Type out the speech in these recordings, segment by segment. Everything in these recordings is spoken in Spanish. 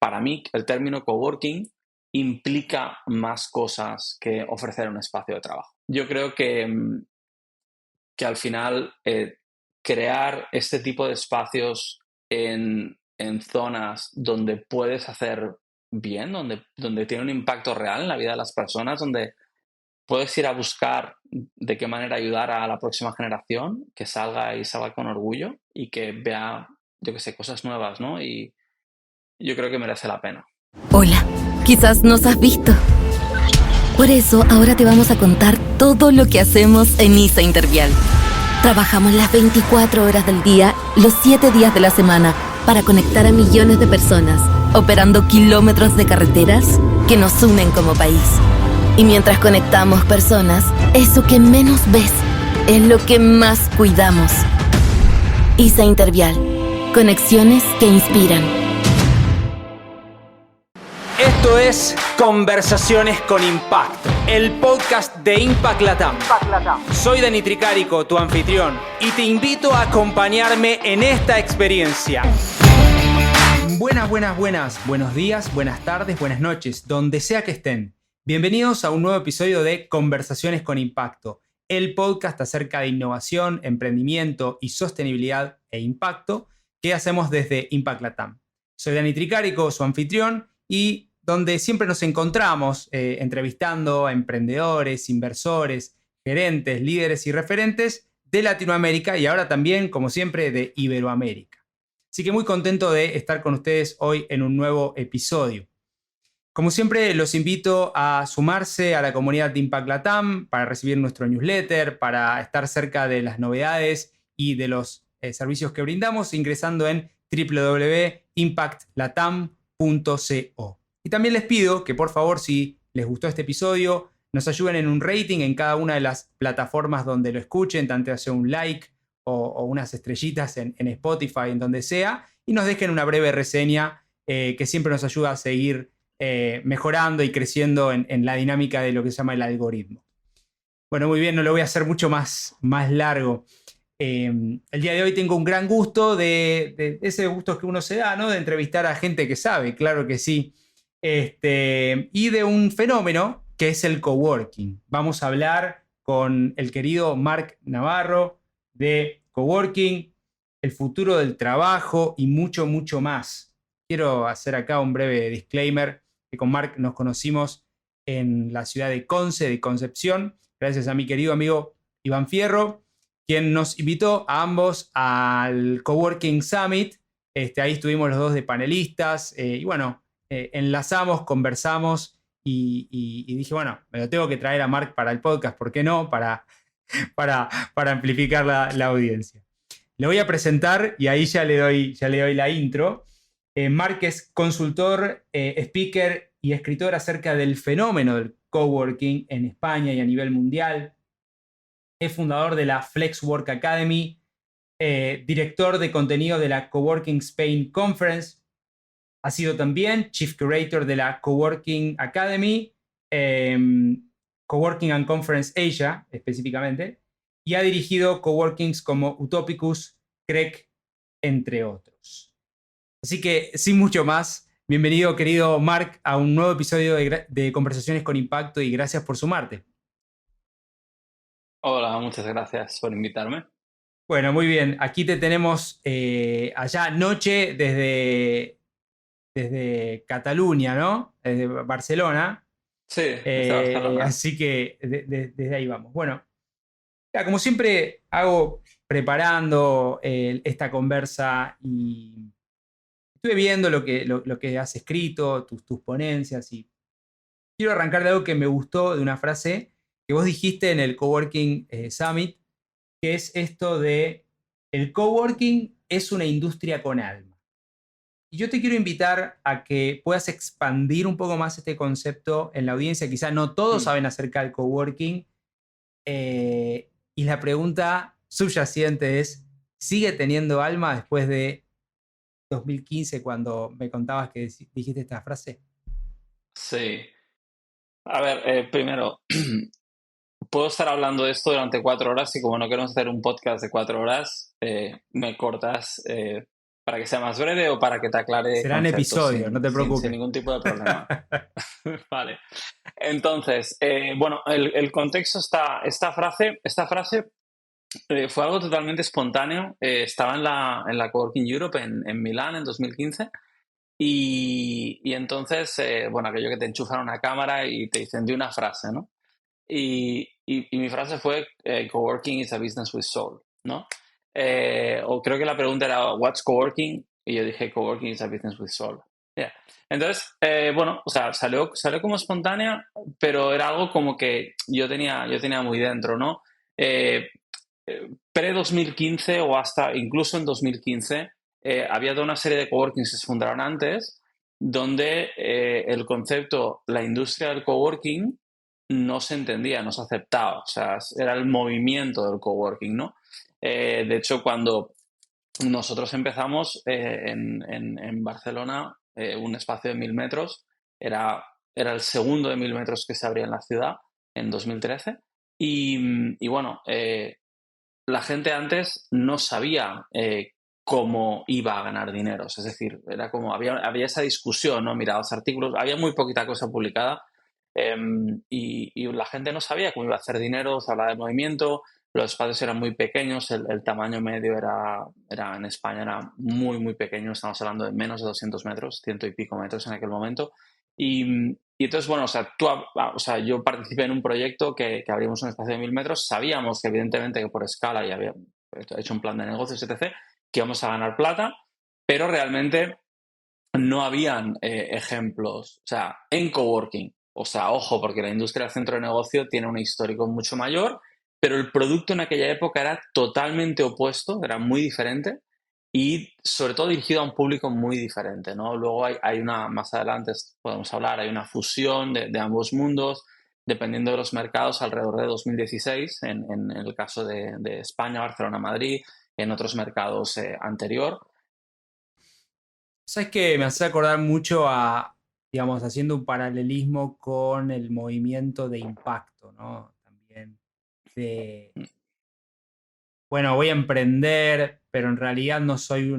para mí el término coworking implica más cosas que ofrecer un espacio de trabajo. Yo creo que al final crear este tipo de espacios en zonas donde puedes hacer bien, donde tiene un impacto real en la vida de las personas, donde puedes ir a buscar de qué manera ayudar a la próxima generación, que salga y salga con orgullo y que vea, yo qué sé, cosas nuevas, ¿no? Y yo creo que merece la pena. Hola, quizás nos has visto. Por eso ahora te vamos a contar todo lo que hacemos en ISA Intervial. Trabajamos las 24 horas del día, los 7 días de la semana, para conectar a millones de personas, operando kilómetros de carreteras que nos unen como país. Y mientras conectamos personas, eso que menos ves es lo que más cuidamos. ISA Intervial. Conexiones que inspiran. Esto es Conversaciones con Impacto, el podcast de Impact Latam. Soy Dani Tricarico, tu anfitrión, y te invito a acompañarme en esta experiencia. Buenos días, buenas tardes, buenas noches, donde sea que estén. Bienvenidos a un nuevo episodio de Conversaciones con Impacto, el podcast acerca de innovación, emprendimiento y sostenibilidad e impacto que hacemos desde Impact Latam. Soy Dani Tricarico, su anfitrión, y donde siempre nos encontramos entrevistando a emprendedores, inversores, gerentes, líderes y referentes de Latinoamérica y ahora también, como siempre, de Iberoamérica. Así que muy contento de estar con ustedes hoy en un nuevo episodio. Como siempre, los invito a sumarse a la comunidad de Impact Latam para recibir nuestro newsletter, para estar cerca de las novedades y de los servicios que brindamos, ingresando en www.impactlatam.co. Y también les pido que, por favor, si les gustó este episodio, nos ayuden en un rating en cada una de las plataformas donde lo escuchen, tanto sea un like o unas estrellitas en Spotify, en donde sea, y nos dejen una breve reseña que siempre nos ayuda a seguir mejorando y creciendo en la dinámica de lo que se llama el algoritmo. Bueno, muy bien, no lo voy a hacer mucho más largo. El día de hoy tengo un gran gusto de ese gusto que uno se da, ¿no? De entrevistar a gente que sabe, claro que sí. Y de un fenómeno que es el coworking. Vamos a hablar con el querido Marc Navarro de coworking, el futuro del trabajo y mucho, mucho más. Quiero hacer acá un breve disclaimer que con Marc nos conocimos en la ciudad de Conce, de Concepción, gracias a mi querido amigo Iván Fierro, quien nos invitó a ambos al Coworking Summit. Ahí estuvimos los dos de panelistas y bueno, enlazamos, conversamos y dije, bueno, me lo tengo que traer a Marc para el podcast, ¿por qué no? Para amplificar la audiencia. Le voy a presentar y ahí ya le doy la intro. Marc es consultor, speaker y escritor acerca del fenómeno del coworking en España y a nivel mundial. Es fundador de la Flexwork Academy, director de contenido de la Coworking Spain Conference. Ha sido también Chief Curator de la Coworking Academy, Coworking and Conference Asia específicamente, y ha dirigido coworkings como Utopicus, CREC, entre otros. Así que, sin mucho más, bienvenido, querido Marc, a un nuevo episodio de Conversaciones con Impacto y gracias por sumarte. Hola, muchas gracias por invitarme. Bueno, muy bien. Aquí te tenemos allá noche desde Cataluña, ¿no? Desde Barcelona. Sí, desde Barcelona. Así que desde ahí vamos. Bueno, ya, como siempre hago preparando esta conversa y estuve viendo lo que has escrito, tus ponencias y quiero arrancar de algo que me gustó, de una frase que vos dijiste en el Coworking Summit, que es esto de el coworking es una industria con alma. Y yo te quiero invitar a que puedas expandir un poco más este concepto en la audiencia. Quizá no todos saben acerca del coworking. Y la pregunta subyacente es, ¿sigue teniendo alma después de 2015 cuando me contabas que dijiste esta frase? Sí. A ver, primero, puedo estar hablando de esto durante 4 horas y como no queremos hacer un podcast de 4 horas, me cortas para que sea más breve o para que te aclare Serán conceptos episodios, no te preocupes. sin ningún tipo de problema. Vale. Entonces, bueno, el contexto esta frase fue algo totalmente espontáneo. Estaba en la Coworking Europe en Milán en 2015 y entonces, bueno, aquello que te enchufan una cámara y te dicen de una frase, ¿no? Y mi frase fue, coworking is a business with soul, ¿no? O creo que la pregunta era, what's coworking? Y yo dije, coworking is a business with soul. Yeah. Entonces, bueno, o sea, salió como espontánea, pero era algo como que yo tenía muy dentro, ¿no? Pre-2015 o hasta incluso en 2015, había toda una serie de coworkings que se fundaron antes, donde el concepto, la industria del coworking, no se entendía, no se aceptaba. O sea, era el movimiento del coworking, ¿no? De hecho, cuando nosotros empezamos en Barcelona, un espacio de 1.000 metros, era el segundo de 1.000 metros que se abría en la ciudad en 2013. Y bueno, la gente antes no sabía cómo iba a ganar dinero. Es decir, era como, había esa discusión, ¿no? Miraba los artículos, había muy poquita cosa publicada y la gente no sabía cómo iba a hacer dinero, se hablaba de movimiento, los espacios eran muy pequeños, el tamaño medio era en España era muy, muy pequeño, estamos hablando de menos de 200 metros, ciento y pico metros en aquel momento. Y entonces, bueno, o sea, yo participé en un proyecto que abrimos un espacio de 1.000 metros, sabíamos que evidentemente que por escala ya había hecho un plan de negocios, etc., que íbamos a ganar plata, pero realmente no habían ejemplos, o sea, en coworking. O sea, ojo, porque la industria del centro de negocio tiene un histórico mucho mayor, pero el producto en aquella época era totalmente opuesto, era muy diferente y sobre todo dirigido a un público muy diferente, ¿no? Luego hay una, más adelante podemos hablar, hay una fusión de ambos mundos, dependiendo de los mercados, alrededor de 2016, en el caso de España, Barcelona, Madrid, en otros mercados anterior. ¿Sabes qué? Me hace acordar mucho a, digamos, haciendo un paralelismo con el movimiento de impacto, ¿no? También de, bueno, voy a emprender, pero en realidad no soy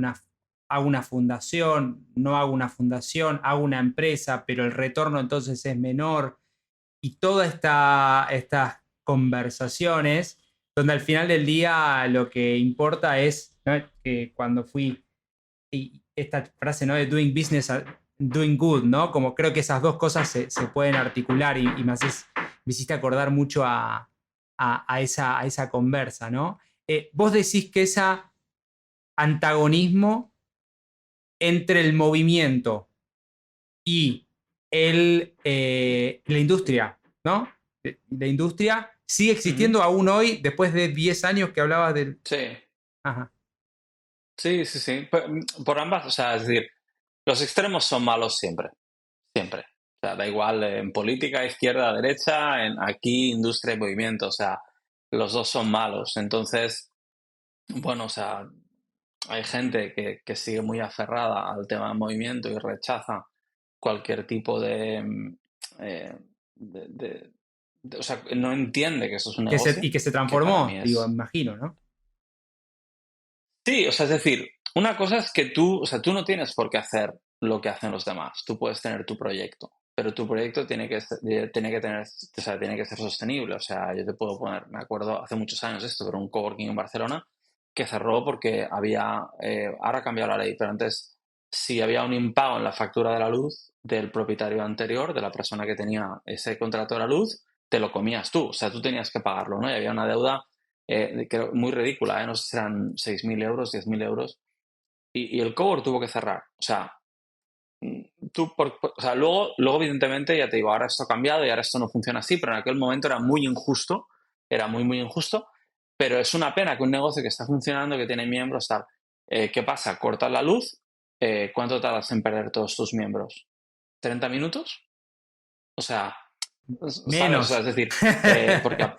hago una fundación, no hago una fundación, hago una empresa, pero el retorno entonces es menor. Y todas estas conversaciones, donde al final del día lo que importa es, ¿no? Que cuando fui, y esta frase, ¿no? De doing business, doing good, ¿no? Como creo que esas dos cosas se pueden articular y me hiciste acordar mucho a esa conversa, ¿no? Vos decís que ese antagonismo entre el movimiento y la industria, ¿no? La industria sigue existiendo aún hoy, después de 10 años que hablabas del... Sí, Ajá. sí, sí, sí. Por ambas, o sea, es decir, los extremos son malos siempre, siempre. O sea, da igual en política, izquierda, derecha, aquí industria y movimiento, o sea, los dos son malos. Entonces, bueno, o sea, hay gente que sigue muy aferrada al tema del movimiento y rechaza cualquier tipo eh, de, de- o sea, no entiende que eso es un negocio, Y que se que para transformó, mí digo, es... imagino, ¿no? Sí, o sea, es decir, una cosa es que o sea, tú no tienes por qué hacer lo que hacen los demás. Tú puedes tener tu proyecto, pero tu proyecto tiene que tener, o sea, tiene que ser sostenible. O sea, yo te puedo poner, me acuerdo hace muchos años esto, pero un coworking en Barcelona que cerró porque ahora ha cambiado la ley, pero antes si había un impago en la factura de la luz del propietario anterior, de la persona que tenía ese contrato de la luz, te lo comías tú. O sea, tú tenías que pagarlo, ¿no? Y había una deuda muy ridícula, no sé si eran 6.000 euros, 10.000 euros, y el cowork tuvo que cerrar. O sea, o sea, luego, evidentemente, ya te digo, ahora esto ha cambiado y ahora esto no funciona así, pero en aquel momento era muy injusto, era muy, muy injusto, pero es una pena que un negocio que está funcionando, que tiene miembros, tal, ¿qué pasa? Cortas la luz, ¿cuánto tardas en perder todos tus miembros? ¿30 minutos? O sea, ¿sabes? O sea, Menos. es decir, porque,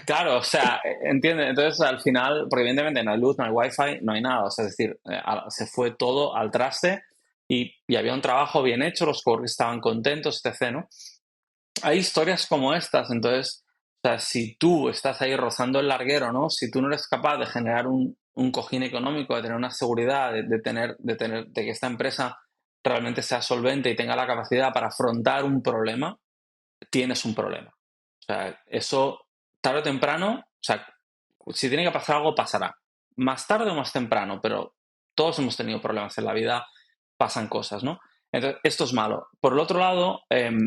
claro, o sea, entiende. Entonces, al final, porque evidentemente no hay luz, no hay wifi, no hay nada. O sea, es decir, se fue todo al traste y había un trabajo bien hecho, los coworkers estaban contentos, etc., ¿no? Hay historias como estas, entonces, o sea, si tú estás ahí rozando el larguero, ¿no? Si tú no eres capaz de generar un cojín económico, de tener una seguridad, de que esta empresa realmente sea solvente y tenga la capacidad para afrontar un problema, tienes un problema. O sea, eso tarde o temprano, o sea, si tiene que pasar algo, pasará. Más tarde o más temprano, pero todos hemos tenido problemas en la vida, pasan cosas, ¿no? Entonces, esto es malo. Por el otro lado,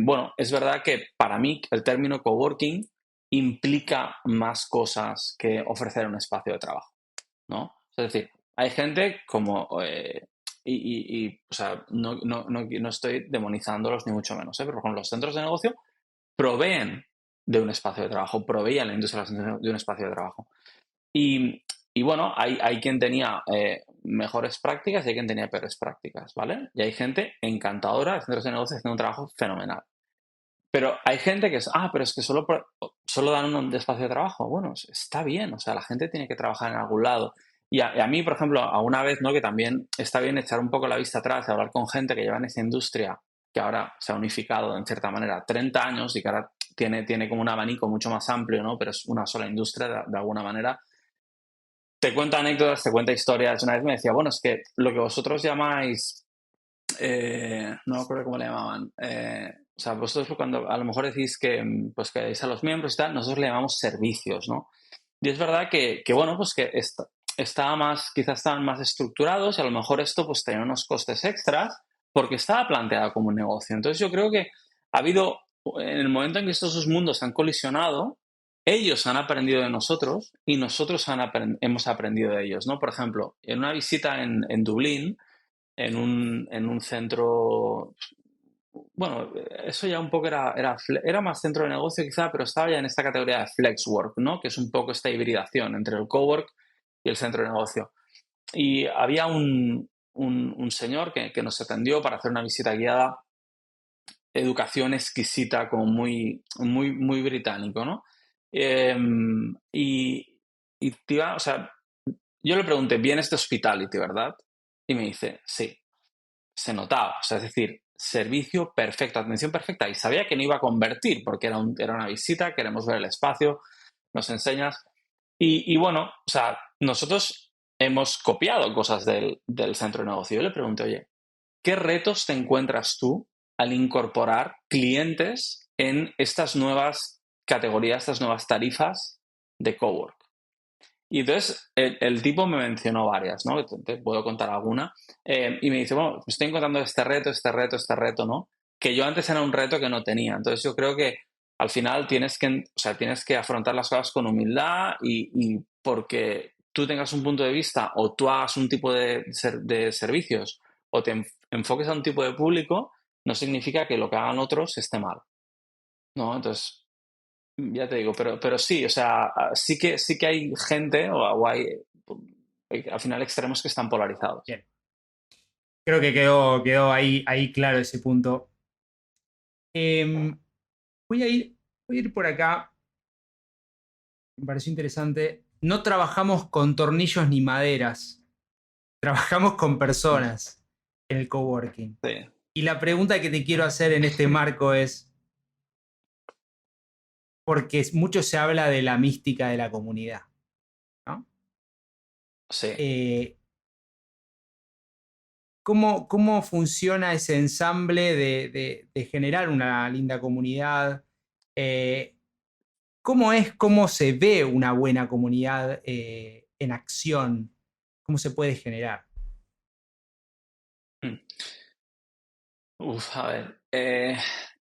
bueno, es verdad que para mí el término coworking implica más cosas que ofrecer un espacio de trabajo, ¿no? Es decir, hay gente como, o sea, no estoy demonizándolos ni mucho menos, pero por ejemplo, los centros de negocio proveen de un espacio de trabajo, proveían la industria de un espacio de trabajo. Y bueno, hay quien tenía mejores prácticas y hay quien tenía peores prácticas, ¿vale? Y hay gente encantadora de centros de negocios haciendo un trabajo fenomenal. Pero hay gente que es, pero es que solo dan un espacio de trabajo. Bueno, está bien, o sea, la gente tiene que trabajar en algún lado. Y a mí, por ejemplo, alguna vez, ¿no? Que también está bien echar un poco la vista atrás y hablar con gente que lleva en esa industria, que ahora se ha unificado en cierta manera 30 años y que ahora tiene como un abanico mucho más amplio, ¿no? Pero es una sola industria de alguna manera. Te cuenta anécdotas, te cuenta historias. Una vez me decía, bueno, es que lo que vosotros llamáis, no me acuerdo cómo le llamaban, o sea, vosotros cuando a lo mejor decís que pues que a los miembros y tal, nosotros le llamamos servicios, ¿no? Y es verdad que bueno, pues que quizás estaban más estructurados y a lo mejor esto pues tenía unos costes extras porque estaba planteado como un negocio. Entonces yo creo que ha habido, en el momento en que estos dos mundos han colisionado, ellos han aprendido de nosotros y nosotros hemos aprendido de ellos, ¿no? Por ejemplo, en una visita en Dublín, en un centro, bueno, eso ya un poco era más centro de negocio quizá, pero estaba ya en esta categoría de flexwork, ¿no? Que es un poco esta hibridación entre el cowork y el centro de negocio. Y había un señor que nos atendió para hacer una visita guiada, educación exquisita, como muy, muy, muy británico, ¿no? Y o sea, yo le pregunté, ¿vienes de hospitality, verdad? Y me dice, sí. Se notaba, o sea, es decir, servicio perfecto, atención perfecta, y sabía que no iba a convertir porque era una visita, queremos ver el espacio, nos enseñas, y bueno, o sea, nosotros hemos copiado cosas del centro de negocio. Yo le pregunté, oye, ¿qué retos te encuentras tú al incorporar clientes en estas nuevas categorías, estas nuevas tarifas de cowork? Y entonces el tipo me mencionó varias, ¿no? Te puedo contar alguna. Y me dice, bueno, me estoy encontrando este reto, ¿no? Que yo antes era un reto que no tenía. Entonces yo creo que al final tienes que afrontar las cosas con humildad y porque tú tengas un punto de vista o tú hagas un tipo de servicios o te enfoques a un tipo de público, no significa que lo que hagan otros esté mal, ¿no? Entonces, ya te digo, pero sí, o sea, sí que hay gente o hay al final extremos que están polarizados. Bien. Creo que quedó ahí claro ese punto. Voy a ir por acá. Me pareció interesante. No trabajamos con tornillos ni maderas. Trabajamos con personas en el coworking. Sí, Y la pregunta que te quiero hacer en este marco es, porque mucho se habla de la mística de la comunidad, ¿no? sí. ¿Cómo funciona ese ensamble de generar una linda comunidad? ¿Cómo se ve una buena comunidad en acción? ¿Cómo se puede generar? Mm. A ver.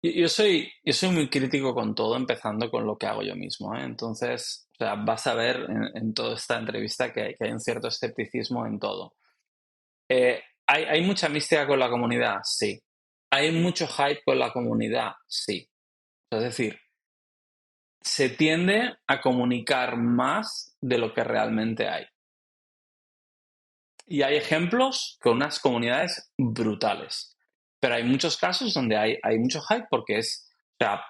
Yo soy muy crítico con todo, empezando con lo que hago yo mismo, ¿eh? Entonces, o sea, vas a ver en toda esta entrevista que hay un cierto escepticismo en todo. ¿Hay mucha mística con la comunidad? Sí. ¿Hay mucho hype con la comunidad? Sí. Es decir, se tiende a comunicar más de lo que realmente hay. Y hay ejemplos con unas comunidades brutales. Pero hay muchos casos donde hay mucho hype porque o sea,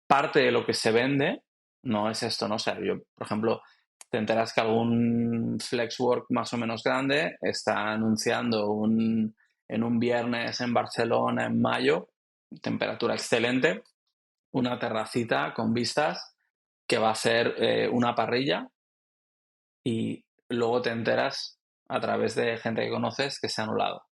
parte de lo que se vende no es esto, ¿no? O sea, yo, por ejemplo, te enteras que algún flexwork más o menos grande está anunciando en un viernes en Barcelona en mayo, temperatura excelente, una terracita con vistas que va a ser una parrilla y luego te enteras a través de gente que conoces que se ha anulado.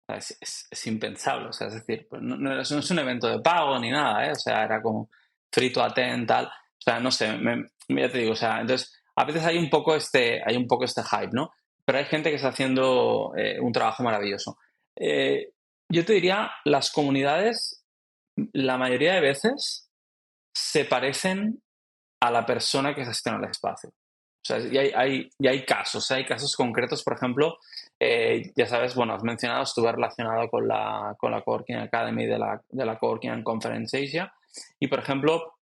O sea, es impensable, o sea, es decir, pues no es un evento de pago ni nada, ¿eh? O sea, era como free to attend, tal. O sea, no sé, ya te digo, o sea, entonces, a veces hay un poco este hype, ¿no? Pero hay gente que está haciendo un trabajo maravilloso. Yo te diría, las comunidades, la mayoría de veces, se parecen a la persona que gestiona el espacio. O sea, y hay casos concretos, por ejemplo, ya sabes, bueno, has mencionado, estuve relacionado con la Coworking Academy de la Coworking and Conference Asia, y por ejemplo,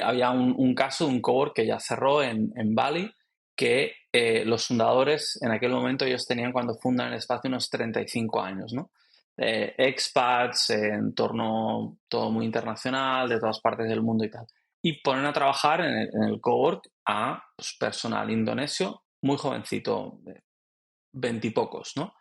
había un caso de un cowork que ya cerró en Bali, que los fundadores, en aquel momento, ellos tenían, cuando fundan el espacio, unos 35 años, ¿no? Expats, entorno todo muy internacional, de todas partes del mundo y tal. Y ponen a trabajar en el cowork a pues, personal indonesio, muy jovencito, de 20 y pocos, ¿no?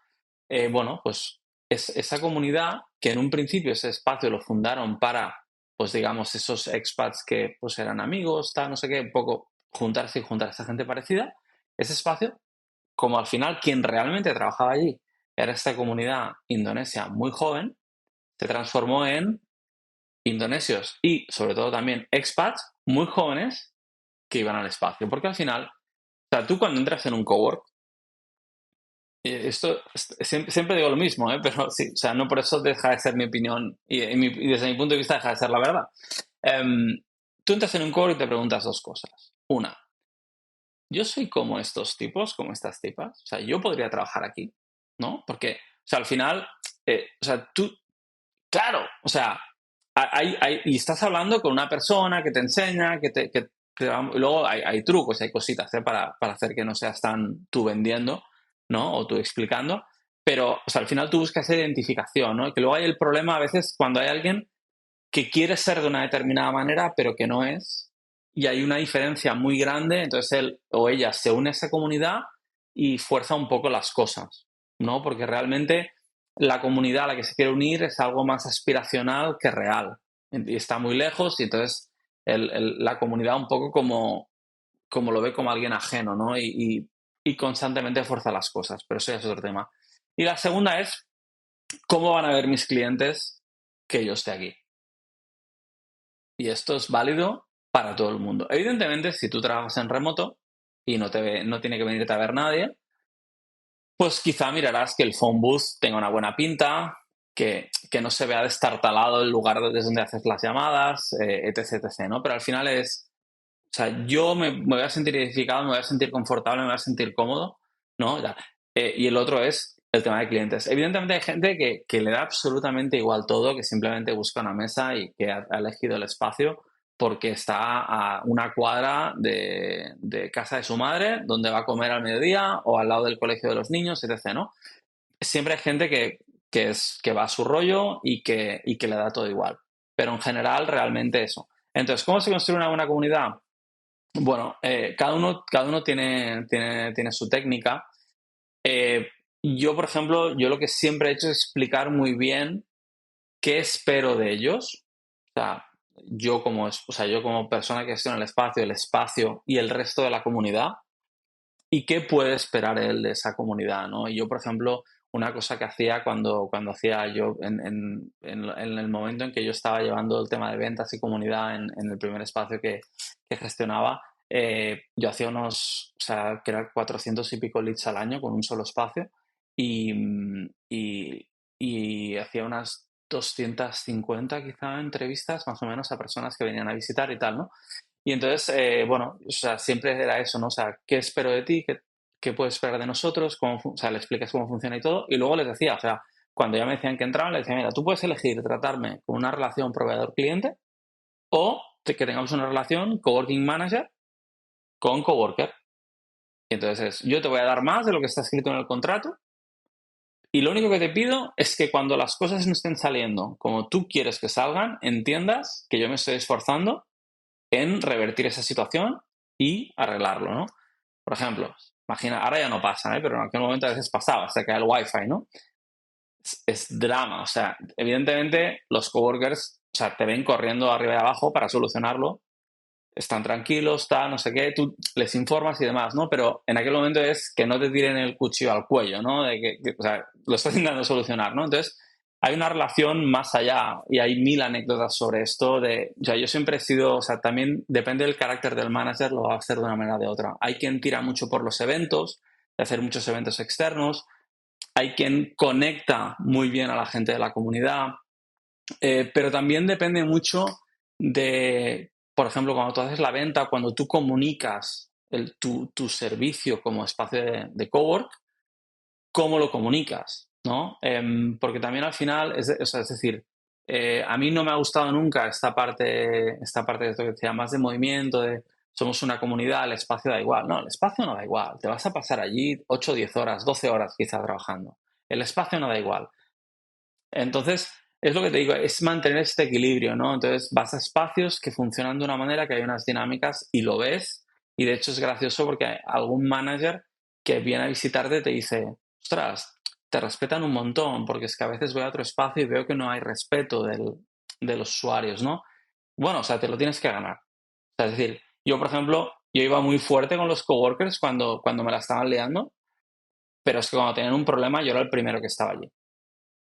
Bueno, pues esa comunidad, que en un principio ese espacio lo fundaron para, pues digamos, esos expats que pues eran amigos, tal, no sé qué, un poco juntarse y juntar a esa gente parecida, ese espacio, como al final quien realmente trabajaba allí era esta comunidad indonesia muy joven, se transformó en indonesios y sobre todo también expats muy jóvenes que iban al espacio. Porque al final, o sea, tú cuando entras en un cowork, esto siempre digo lo mismo, ¿eh? Pero sí, o sea, no por eso deja de ser mi opinión y desde mi punto de vista deja de ser la verdad. Tú entras en un cowork y te preguntas dos cosas. Una, ¿yo soy como estos tipos, como estas tipas? O sea, ¿yo podría trabajar aquí? ¿No? Porque, o sea, al final, o sea, tú, claro, o sea, y estás hablando con una persona que te enseña, y luego hay trucos, hay cositas, ¿eh? para hacer que no seas tan tú vendiendo, ¿no? O tú explicando, pero, o sea, al final tú buscas esa identificación, ¿no? Y que luego hay el problema a veces cuando hay alguien que quiere ser de una determinada manera, pero que no es, y hay una diferencia muy grande, entonces él o ella se une a esa comunidad y fuerza un poco las cosas, ¿no? Porque realmente la comunidad a la que se quiere unir es algo más aspiracional que real, y está muy lejos, y entonces la comunidad un poco como lo ve como alguien ajeno, ¿no? Y constantemente fuerza las cosas, pero eso ya es otro tema. Y la segunda es, ¿cómo van a ver mis clientes que yo esté aquí? Y esto es válido para todo el mundo. Evidentemente, si tú trabajas en remoto y no tiene que venirte a ver nadie, pues quizá mirarás que el phone booth tenga una buena pinta, que no se vea destartalado el lugar desde donde haces las llamadas, etc, etc, ¿no? Pero al final o sea, yo me voy a sentir identificado, me voy a sentir confortable, me voy a sentir cómodo, ¿no? Ya. Y el otro es el tema de clientes. Evidentemente hay gente que le da absolutamente igual todo, que simplemente busca una mesa y que ha elegido el espacio porque está a una cuadra de casa de su madre, donde va a comer al mediodía, o al lado del colegio de los niños, etc., ¿no? Siempre hay gente que va a su rollo y que le da todo igual. Pero en general, realmente eso. Entonces, ¿cómo se construye una buena comunidad? Bueno, cada uno tiene su técnica. Yo, por ejemplo, yo lo que siempre he hecho es explicar muy bien qué espero de ellos. O sea, yo como persona que gestiona el espacio y el resto de la comunidad, y qué puede esperar él de esa comunidad, ¿no? Y yo, por ejemplo, una cosa que hacía cuando hacía yo en el momento en que yo estaba llevando el tema de ventas y comunidad en el primer espacio que gestionaba, yo hacía o sea, que eran 400 y pico leads al año con un solo espacio, y hacía unas 250 quizá entrevistas más o menos a personas que venían a visitar y tal, ¿no? Y entonces, bueno, o sea, siempre era eso, ¿no? O sea, ¿qué espero de ti? ¿Qué puedes esperar de nosotros? O sea, le explicas cómo funciona y todo. Y luego les decía, o sea, cuando ya me decían que entraban, les decía, mira, tú puedes elegir tratarme con una relación proveedor-cliente, o que tengamos una relación coworking manager con coworker. Y entonces, yo te voy a dar más de lo que está escrito en el contrato, y lo único que te pido es que cuando las cosas no estén saliendo como tú quieres que salgan, entiendas que yo me estoy esforzando en revertir esa situación y arreglarlo, ¿no? Por ejemplo, imagina, ahora ya no pasa, ¿eh? Pero en aquel momento a veces pasaba, se cae el wifi, ¿no? Es drama, o sea, evidentemente los coworkers, o sea, te ven corriendo arriba y abajo para solucionarlo, están tranquilos, tal, no sé qué, tú les informas y demás, ¿no? Pero en aquel momento es que no te tiren el cuchillo al cuello, ¿no? De o sea, lo estás intentando solucionar, ¿no? Entonces, hay una relación más allá y hay mil anécdotas sobre esto o sea, yo siempre he sido, o sea, también depende del carácter del manager, lo va a hacer de una manera o de otra. Hay quien tira mucho por los eventos, de hacer muchos eventos externos, hay quien conecta muy bien a la gente de la comunidad, pero también depende mucho de, por ejemplo, cuando tú haces la venta, cuando tú comunicas tu servicio como espacio de cowork, cómo lo comunicas, ¿no? Porque también al final, o sea, es decir, a mí no me ha gustado nunca esta parte de esto que decía, más de movimiento, de somos una comunidad, el espacio da igual. No, el espacio no da igual. Te vas a pasar allí 8, 10 horas, 12 horas quizá trabajando. El espacio no da igual. Entonces, es lo que te digo, es mantener este equilibrio, ¿no? Entonces, vas a espacios que funcionan de una manera, que hay unas dinámicas y lo ves. Y de hecho es gracioso porque hay algún manager que viene a visitarte te dice, ostras, te respetan un montón, porque es que a veces voy a otro espacio y veo que no hay respeto de los usuarios, ¿no? Bueno, o sea, te lo tienes que ganar. O sea, es decir, yo, por ejemplo, yo iba muy fuerte con los coworkers cuando me la estaban liando, pero es que cuando tenían un problema yo era el primero que estaba allí,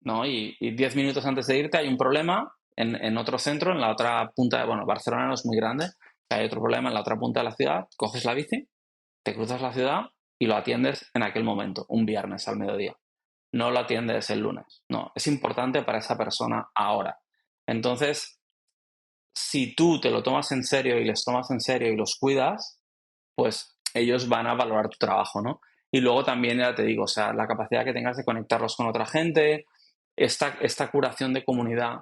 ¿no? Y 10 minutos antes de irte hay un problema en otro centro, en la otra punta de, bueno, Barcelona no es muy grande, hay otro problema en la otra punta de la ciudad, coges la bici, te cruzas la ciudad y lo atiendes en aquel momento, un viernes al mediodía. No lo atiendes el lunes, no, es importante para esa persona ahora. Entonces, si tú te lo tomas en serio y les tomas en serio y los cuidas, pues ellos van a valorar tu trabajo, ¿no? Y luego también, ya te digo, o sea, la capacidad que tengas de conectarlos con otra gente, esta curación de comunidad,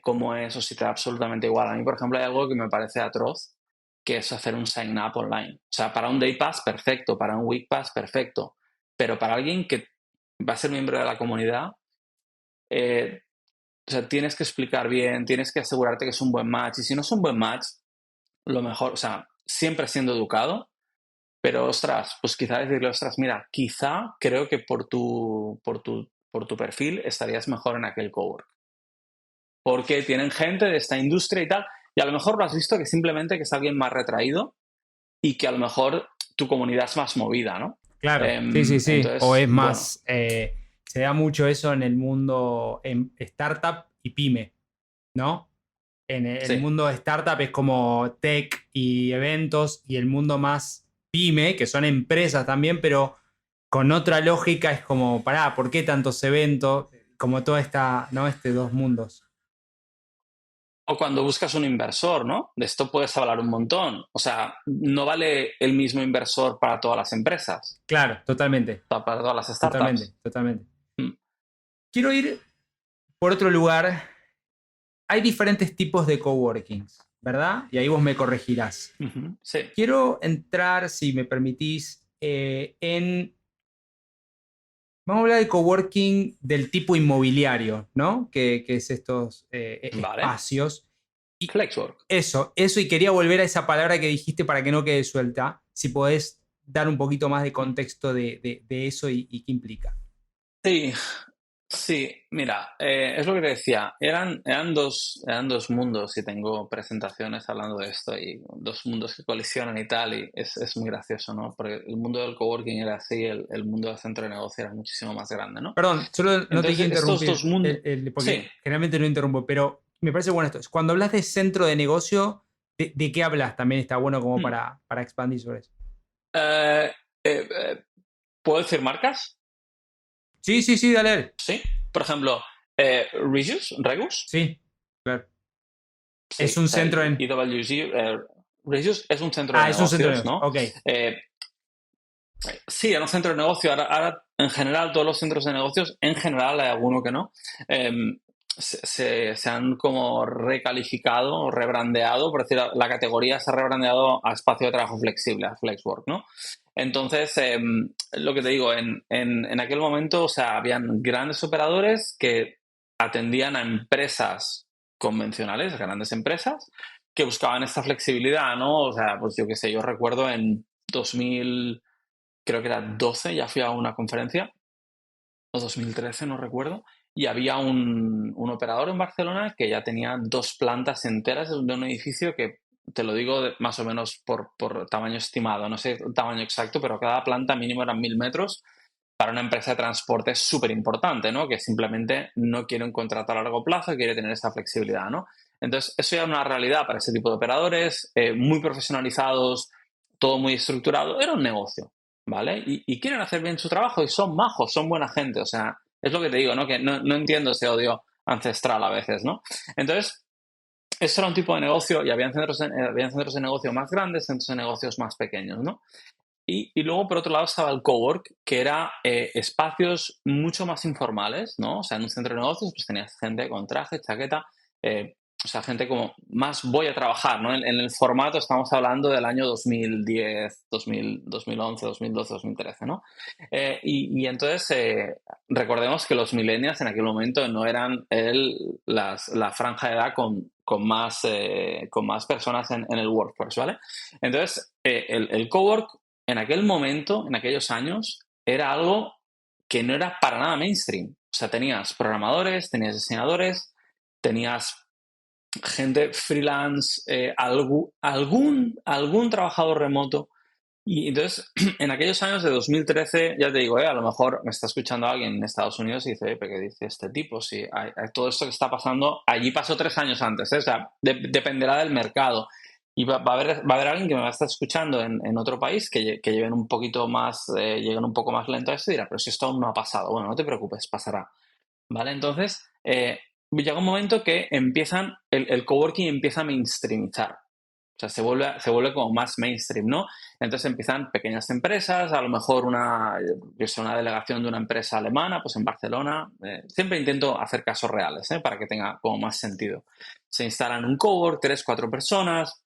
cómo es, o si te da absolutamente igual. A mí, por ejemplo, hay algo que me parece atroz, que es hacer un sign-up online. O sea, para un Day Pass, perfecto, para un Week Pass, perfecto, pero para alguien que va a ser miembro de la comunidad, eh, o sea, tienes que explicar bien, tienes que asegurarte que es un buen match, y si no es un buen match, lo mejor, o sea, siempre siendo educado, pero ostras, pues quizá decirle, ostras, mira, quizá creo que por tu perfil estarías mejor en aquel cowork. Porque tienen gente de esta industria y tal, y a lo mejor lo has visto que simplemente que es alguien más retraído y que a lo mejor tu comunidad es más movida, ¿no? Claro, sí, sí, sí. O Entonces, es bueno, más, se da mucho eso en el mundo en startup y pyme, ¿no? En el sí. mundo de startup es como tech y eventos, y el mundo más pyme, que son empresas también, pero con otra lógica es como, pará, ¿por qué tantos eventos? Como toda esta, ¿no? Dos mundos. O cuando buscas un inversor, ¿no? De esto puedes hablar un montón. O sea, no vale el mismo inversor para todas las empresas, Claro, totalmente, para todas las totalmente, startups. totalmente. Mm. Quiero ir por otro lugar. Hay diferentes tipos de coworkings, ¿verdad? Y ahí vos me corregirás. Ujú, sí. Quiero entrar, si me permitís, en... Vamos a hablar de coworking del tipo inmobiliario, ¿no? Que es estos Vale. espacios. Y Flexwork. eso, y quería volver a esa palabra que dijiste para que no quede suelta. Si podés dar un poquito más de contexto de eso y qué implica. Sí, sí, mira, es lo que te decía, eran dos mundos y tengo presentaciones hablando de esto y dos mundos que colisionan y tal y es muy gracioso, ¿no? Porque el mundo del coworking era así, el mundo del centro de negocio era muchísimo más grande, ¿no? Perdón, solo no te quiero Entonces, estos dos interrumpir, mundos, sí, porque generalmente no interrumpo, pero me parece bueno esto. Cuando hablas de centro de negocio, ¿de qué hablas? También está bueno como hmm, para expandir sobre eso. eh, ¿puedo decir marcas? Sí, sí, sí, dale, dale. Sí, por ejemplo, Regus, Sí, claro. Es sí, un o sea, centro en... IWG, Regus es un centro de Ah, es un centro de negocios, negocio. ¿no? Ok. Eh, Sí, era un centro de negocio. Ahora, en general, todos los centros de negocios, en general, hay alguno que no, se han como recalificado o rebrandeado, por decir, la categoría se ha rebrandeado a espacio de trabajo flexible, a Flexwork, ¿no? Entonces, lo que te digo, en aquel momento, o sea, habían grandes operadores que atendían a empresas convencionales, grandes empresas, que buscaban esta flexibilidad, ¿no? O sea, pues yo qué sé, yo recuerdo en 2000, creo que era 12, ya fui a una conferencia, o 2013, no recuerdo, y había un operador en Barcelona que ya tenía 2 plantas enteras de un edificio que te lo digo más o menos por tamaño estimado, no sé el tamaño exacto, pero cada planta mínimo eran 1.000 metros. Para una empresa de transporte es súper importante, ¿no? Que simplemente no quiere un contrato a largo plazo, quiere tener esa flexibilidad, ¿no? Entonces, eso ya es una realidad para ese tipo de operadores, muy profesionalizados, todo muy estructurado. Era un negocio, ¿vale? Y quieren hacer bien su trabajo y son majos, son buena gente. O sea, es lo que te digo, ¿no? Que no entiendo ese odio ancestral a veces, ¿no? Entonces, eso era un tipo de negocio y habían centros de negocio más grandes, centros de negocios más pequeños, ¿no? Y luego, por otro lado, estaba el cowork, que era espacios mucho más informales, ¿no? O sea, en un centro de negocios pues tenías gente con traje, chaqueta, o sea, gente como más voy a trabajar, ¿no? En el formato estamos hablando del año 2010, 2011, 2012, 2013, ¿no? Y entonces, recordemos que los millennials en aquel momento no eran la franja de edad con más personas en el workforce, ¿vale? Entonces, el cowork en aquel momento, en aquellos años, era algo que no era para nada mainstream. O sea, tenías programadores, tenías diseñadores, tenías gente freelance, algún trabajador remoto. Y entonces, en aquellos años de 2013, ya te digo, a lo mejor me está escuchando alguien en Estados Unidos y dice, ¿pero qué dice este tipo? Si todo esto que está pasando, allí pasó 3 años antes, ¿eh? O sea, dependerá del mercado. Y va a haber alguien que me va a estar escuchando en otro país que lleven un poquito más, lleguen un poco más lento a esto y dirá, pero si esto aún no ha pasado. Bueno, no te preocupes, pasará. ¿Vale? Entonces, llega un momento que el coworking empieza a mainstreamizar. O sea, se vuelve como más mainstream, ¿no? Entonces empiezan pequeñas empresas, a lo mejor una delegación de una empresa alemana, pues en Barcelona. Siempre intento hacer casos reales, para que tenga como más sentido. Se instalan un cowork, 3, 4 personas.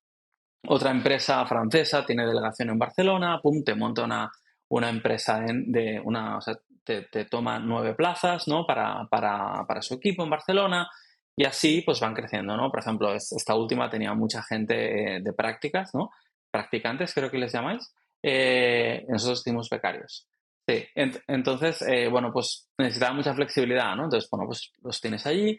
Otra empresa francesa tiene delegación en Barcelona, pum, te monta una empresa o sea, te toma 9 plazas, ¿no? Para su equipo en Barcelona. Y así pues van creciendo, ¿no? Por ejemplo, esta última tenía mucha gente de prácticas, ¿no? Practicantes, creo que les llamáis. Nosotros decimos becarios. Sí, entonces, bueno, pues necesitaba mucha flexibilidad, ¿no? Entonces, bueno, pues los tienes allí.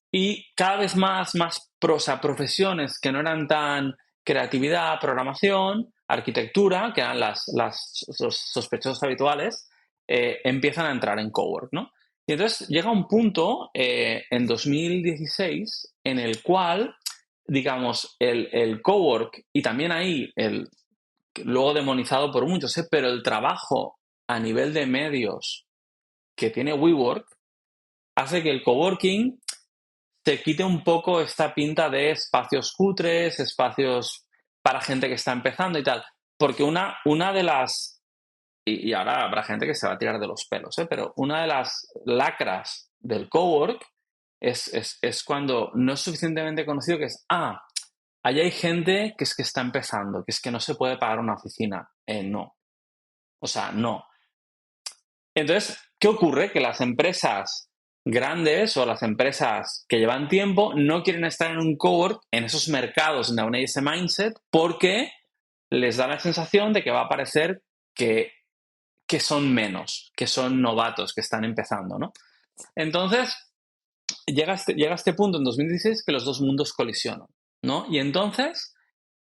Y cada vez más profesiones que no eran tan creatividad, programación, arquitectura, que eran los sospechosos habituales, empiezan a entrar en cowork, ¿no? Y entonces llega un punto en 2016 en el cual, digamos, el cowork y también ahí, luego demonizado por muchos, pero el trabajo a nivel de medios que tiene WeWork hace que el coworking se quite un poco esta pinta de espacios cutres, espacios para gente que está empezando y tal. Porque una de las, y ahora habrá gente que se va a tirar de los pelos, pero una de las lacras del cowork es cuando no es suficientemente conocido que allá hay gente que es que está empezando, que es que no se puede pagar una oficina. No. O sea, no. Entonces, ¿qué ocurre? Que las empresas grandes o las empresas que llevan tiempo no quieren estar en un cowork en esos mercados donde aún hay ese mindset porque les da la sensación de que va a parecer que son menos, que son novatos, que están empezando, ¿no? Entonces, llega este punto en 2016 que los dos mundos colisionan, ¿no? Y entonces,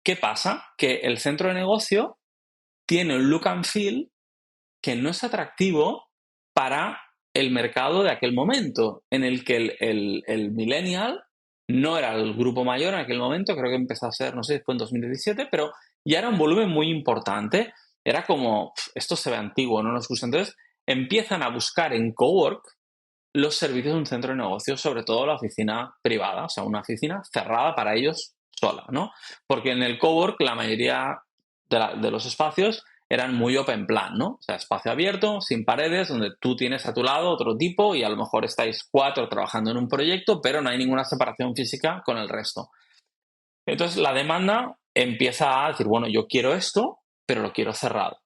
¿qué pasa? Que el centro de negocio tiene un look and feel que no es atractivo para el mercado de aquel momento, en el que el millennial no era el grupo mayor en aquel momento, creo que empezó a ser, no sé, fue en 2017, pero ya era un volumen muy importante. Era como, esto se ve antiguo, no nos gusta. Entonces, empiezan a buscar en cowork los servicios de un centro de negocios, sobre todo la oficina privada, o sea, una oficina cerrada para ellos sola, ¿no? Porque en el cowork la mayoría de los espacios eran muy open plan, ¿no? O sea, espacio abierto, sin paredes, donde tú tienes a tu lado otro tipo y a lo mejor estáis 4 trabajando en un proyecto, pero no hay ninguna separación física con el resto. Entonces, la demanda empieza a decir, bueno, yo quiero esto, pero lo quiero cerrado.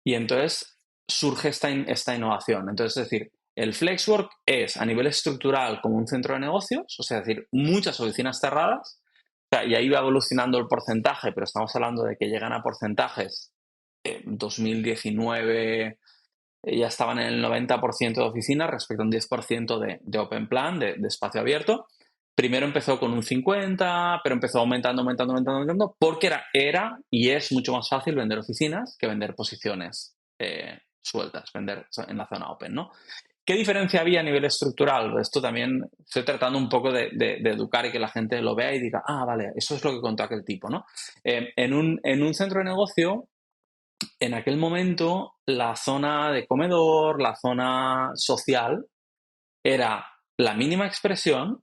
Y entonces surge esta innovación. Entonces, es decir, el flexwork es a nivel estructural como un centro de negocios, o sea, es decir, muchas oficinas cerradas, o sea, y ahí va evolucionando el porcentaje, pero estamos hablando de que llegan a porcentajes. 2019 ya estaban en el 90% de oficinas respecto a un 10% de open plan, de espacio abierto, primero empezó con un 50, pero empezó aumentando, porque era y es mucho más fácil vender oficinas que vender posiciones sueltas, vender en la zona open, ¿no? ¿Qué diferencia había a nivel estructural? Esto también estoy tratando un poco de educar y que la gente lo vea y diga, vale, eso es lo que contó aquel tipo, ¿no? En un centro de negocio, en aquel momento, la zona de comedor, la zona social, era la mínima expresión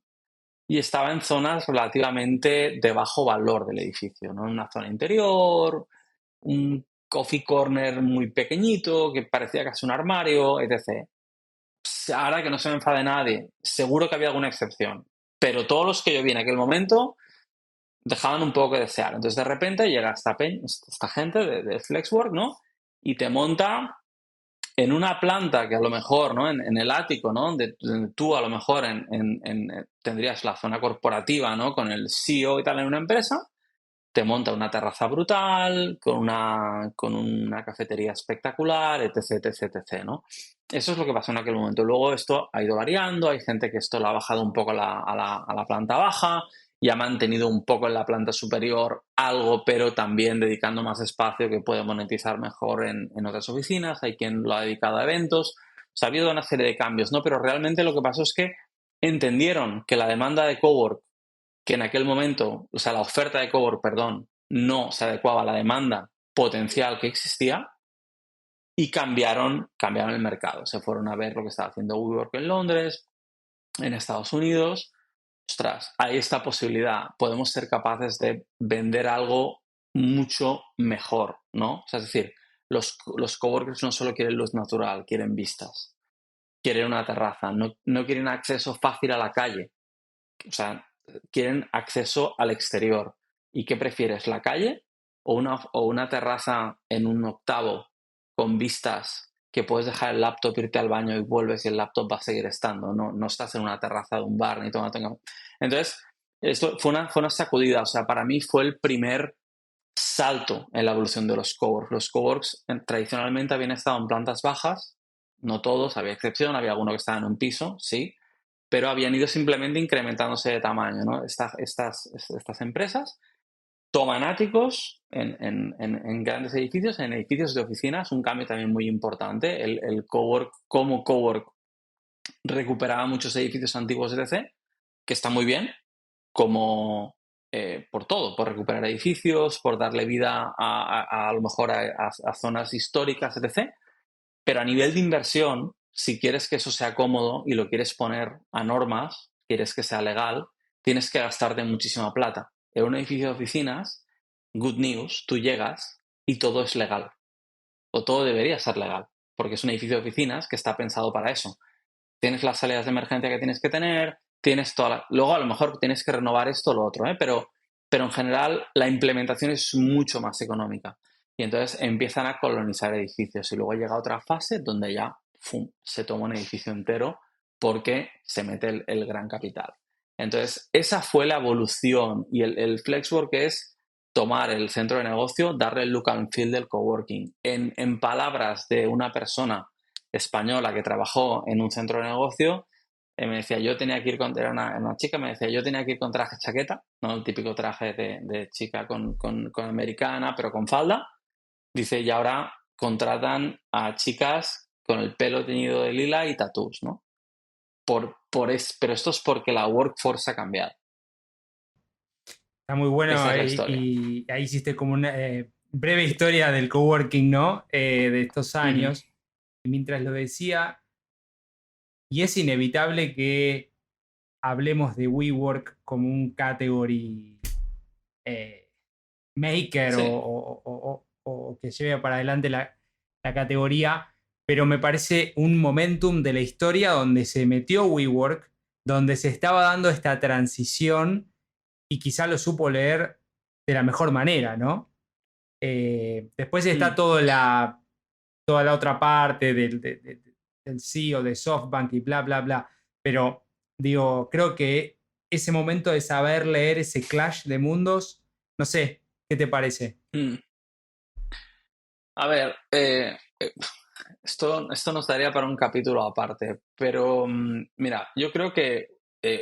y estaba en zonas relativamente de bajo valor del edificio, ¿no? Una zona interior, un coffee corner muy pequeñito que parecía casi un armario, etc. Ahora que no se me enfade nadie, seguro que había alguna excepción, pero todos los que yo vi en aquel momento dejaban un poco que desear. Entonces, de repente llega esta gente de Flexwork, ¿no? Y te monta en una planta que a lo mejor, ¿no? En el ático, ¿no? Donde tú a lo mejor tendrías la zona corporativa, ¿no? Con el CEO y tal en una empresa, te monta una terraza brutal, con una cafetería espectacular, etc, etc, etc, ¿no? Eso es lo que pasó en aquel momento. Luego esto ha ido variando, hay gente que esto lo ha bajado un poco a la planta baja y ha mantenido un poco en la planta superior algo, pero también dedicando más espacio que puede monetizar mejor en otras oficinas. Hay quien lo ha dedicado a eventos. O sea, ha habido una serie de cambios, ¿no? Pero realmente lo que pasó es que entendieron que la demanda de cowork, que en aquel momento, o sea, la oferta de cowork, perdón, no se adecuaba a la demanda potencial que existía y cambiaron el mercado. Se fueron a ver lo que estaba haciendo WeWork en Londres, en Estados Unidos. Ostras, hay esta posibilidad. Podemos ser capaces de vender algo mucho mejor, ¿no? O sea, es decir, los coworkers no solo quieren luz natural, quieren vistas, quieren una terraza, no quieren acceso fácil a la calle. O sea, quieren acceso al exterior. ¿Y qué prefieres, la calle o una terraza en un octavo con vistas que puedes dejar el laptop, irte al baño y vuelves y el laptop va a seguir estando? No estás en una terraza de un bar ni tomando. Entonces, esto fue una sacudida. O sea, para mí fue el primer salto en la evolución de los coworks. Los coworks tradicionalmente habían estado en plantas bajas, no todos, había excepción, había alguno que estaba en un piso, sí, pero habían ido simplemente incrementándose de tamaño, ¿no? Estas empresas toman áticos en grandes edificios, en edificios de oficinas, un cambio también muy importante. El cowork, como cowork, recuperaba muchos edificios antiguos de DC, que está muy bien, como por todo, por recuperar edificios, por darle vida a lo mejor a zonas históricas, etc. Pero a nivel de inversión, si quieres que eso sea cómodo y lo quieres poner a normas, quieres que sea legal, tienes que gastarte muchísima plata. En un edificio de oficinas, good news, tú llegas y todo es legal. O todo debería ser legal, porque es un edificio de oficinas que está pensado para eso. Tienes las salidas de emergencia que tienes que tener, tienes luego a lo mejor tienes que renovar esto o lo otro, pero en general la implementación es mucho más económica. Y entonces empiezan a colonizar edificios y luego llega otra fase donde ya se toma un edificio entero porque se mete el gran capital. Entonces, esa fue la evolución y el Flexwork es tomar el centro de negocio, darle el look and feel del coworking. En palabras de una persona española que trabajó en un centro de negocio, me decía, yo tenía que ir era una chica, me decía, yo tenía que ir con traje chaqueta, ¿no? El típico traje de chica con americana, pero con falda. Dice, y ahora contratan a chicas con el pelo teñido de lila y tatús, ¿no? Pero esto es porque la workforce ha cambiado. Está muy bueno. Esa es la historia. Y ahí hiciste como una breve historia del coworking, ¿no? De estos años. Y mientras lo decía, y es inevitable que hablemos de WeWork como un category maker Sí. o que lleve para adelante la categoría, pero me parece un momentum de la historia donde se metió WeWork, donde se estaba dando esta transición y quizá lo supo leer de la mejor manera, ¿no? Después está toda la otra parte del CEO de SoftBank y bla, bla, bla. Pero digo, creo que ese momento de saber leer ese clash de mundos, no sé, ¿qué te parece? A ver, esto nos daría para un capítulo aparte, pero mira, yo creo que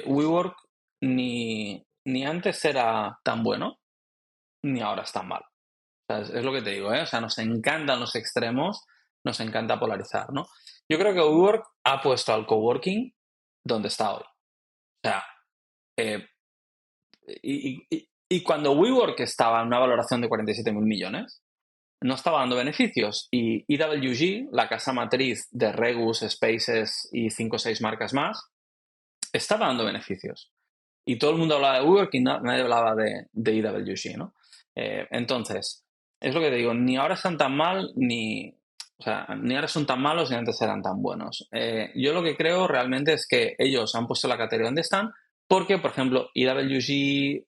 WeWork ni antes era tan bueno, ni ahora es tan malo. O sea, es lo que te digo, ¿eh? O sea, nos encantan los extremos, nos encanta polarizar, ¿no? Yo creo que WeWork ha puesto al coworking donde está hoy. O sea, eh, y cuando WeWork estaba en una valoración de 47.000 millones, no estaba dando beneficios. Y EWG, la casa matriz de Regus, Spaces y 5 o 6 marcas más, estaba dando beneficios. Y todo el mundo hablaba de WeWork y nadie hablaba de EWG, ¿no? Entonces, es lo que te digo, ni ahora están tan mal, o sea, ni ahora son tan malos ni antes eran tan buenos. Yo lo que creo realmente es que ellos han puesto la categoría donde están porque, por ejemplo, EWG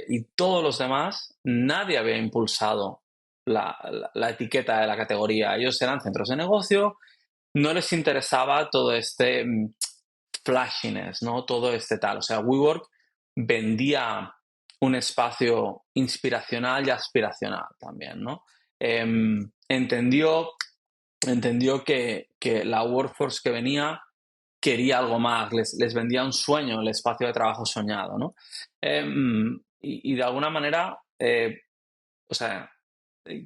y todos los demás, nadie había impulsado la etiqueta de la categoría. Ellos eran centros de negocio, no les interesaba todo este flashiness, ¿no? Todo este tal. O sea, WeWork vendía un espacio inspiracional y aspiracional también, ¿no? Entendió que la workforce que venía quería algo más, les vendía un sueño, el espacio de trabajo soñado, ¿no? Y de alguna manera, o sea,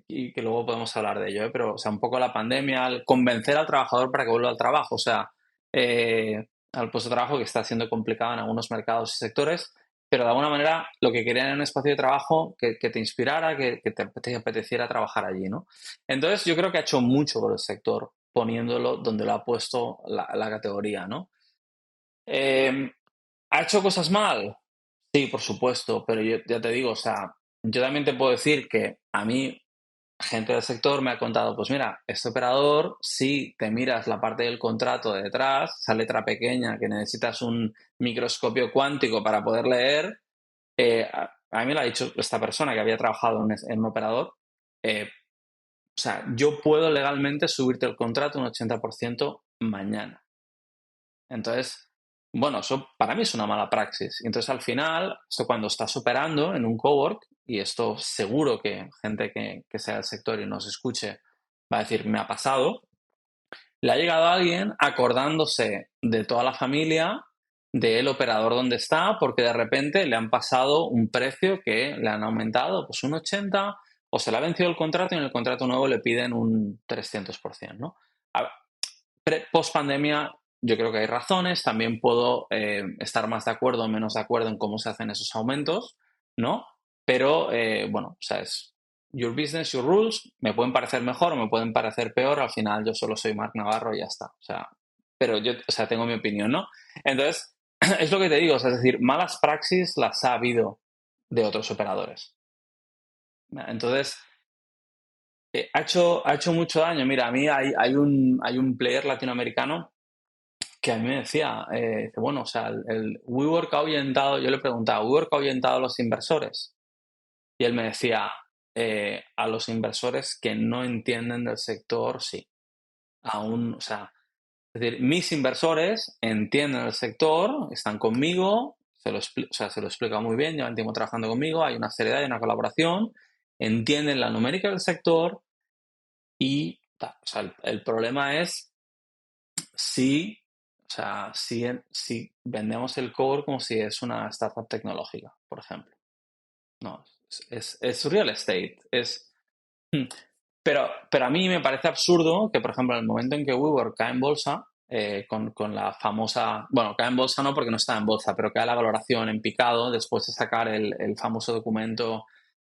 y que luego podemos hablar de ello, pero, o sea, un poco la pandemia, el convencer al trabajador para que vuelva al trabajo, o sea, al puesto de trabajo que está siendo complicado en algunos mercados y sectores, pero de alguna manera lo que querían era un espacio de trabajo que te inspirara, que te apeteciera trabajar allí, ¿no? Entonces, yo creo que ha hecho mucho por el sector poniéndolo donde lo ha puesto la categoría, ¿no? ¿Ha hecho cosas mal? Sí, por supuesto, pero yo ya te digo, o sea, yo también te puedo decir que a mí gente del sector me ha contado, pues mira, este operador, si te miras la parte del contrato de detrás, esa letra pequeña que necesitas un microscopio cuántico para poder leer, a mí me lo ha dicho esta persona que había trabajado en un operador, o sea, yo puedo legalmente subirte el contrato un 80% mañana. Entonces, bueno, eso para mí es una mala praxis. Entonces, al final, esto cuando estás operando en un cowork, y esto seguro que gente que sea del sector y nos escuche va a decir, me ha pasado, le ha llegado a alguien acordándose de toda la familia, del operador donde está, porque de repente le han pasado un precio que le han aumentado, pues un 80, o se le ha vencido el contrato y en el contrato nuevo le piden un 300%, ¿no? Post pandemia, yo creo que hay razones. También puedo estar más de acuerdo o menos de acuerdo en cómo se hacen esos aumentos, ¿no? Pero, bueno, o sea, es your business, your rules. Me pueden parecer mejor o me pueden parecer peor. Al final, yo solo soy Marc Navarro y ya está. O sea, pero yo, o sea, tengo mi opinión, ¿no? Entonces, es lo que te digo. O sea, es decir, malas praxis las ha habido de otros operadores. Entonces, ha hecho mucho daño. Mira, a mí hay un player latinoamericano que a mí me decía, dice, bueno, o sea, el WeWork ha ahuyentado, yo le preguntaba, ¿WeWork ha ahuyentado a los inversores? Y él me decía, a los inversores que no entienden del sector, sí. Aún, o sea, es decir, mis inversores entienden el sector, están conmigo, o sea, se lo explica muy bien, llevan tiempo trabajando conmigo, hay una seriedad, hay una colaboración, entienden la numérica del sector y, o sea, el problema es si, o sea, si vendemos el core como si es una startup tecnológica, por ejemplo. No, es real estate. Hmm. Pero a mí me parece absurdo que, por ejemplo, en el momento en que WeWork cae en bolsa, con la famosa, bueno, cae en bolsa no porque no está en bolsa, pero cae la valoración en picado después de sacar el famoso documento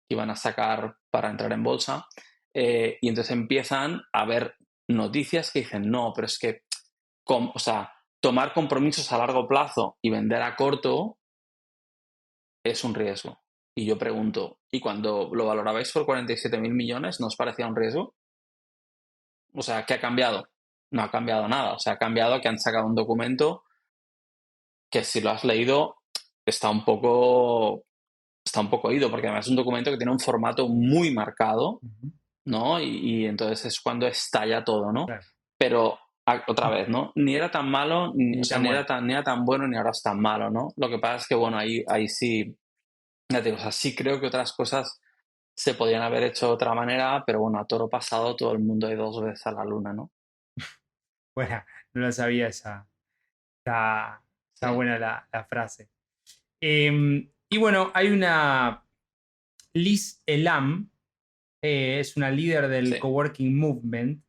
que iban a sacar para entrar en bolsa, y entonces empiezan a ver noticias que dicen, no, pero es que o sea, tomar compromisos a largo plazo y vender a corto es un riesgo. Y yo pregunto, ¿y cuando lo valorabais por 47.000 millones, no os parecía un riesgo? O sea, ¿qué ha cambiado? No ha cambiado nada. O sea, ha cambiado que han sacado un documento que si lo has leído está un poco ido, porque además es un documento que tiene un formato muy marcado, Ujú. ¿no? Y entonces es cuando estalla todo, ¿no? Claro. Pero otra vez, ¿no? Ni era tan malo, o Ni sea, tan ni bueno. era tan bueno, ni ahora es tan malo, ¿no? Lo que pasa es que, bueno, ahí sí, ya te digo, o sea, sí creo que otras cosas se podían haber hecho de otra manera, pero bueno, a toro pasado todo el mundo ha ido 2 veces a la luna, ¿no? Bueno, no lo sabía esa. Está Sí. buena la frase. Y bueno, hay una Liz Elam, es una líder del Sí. Coworking Movement,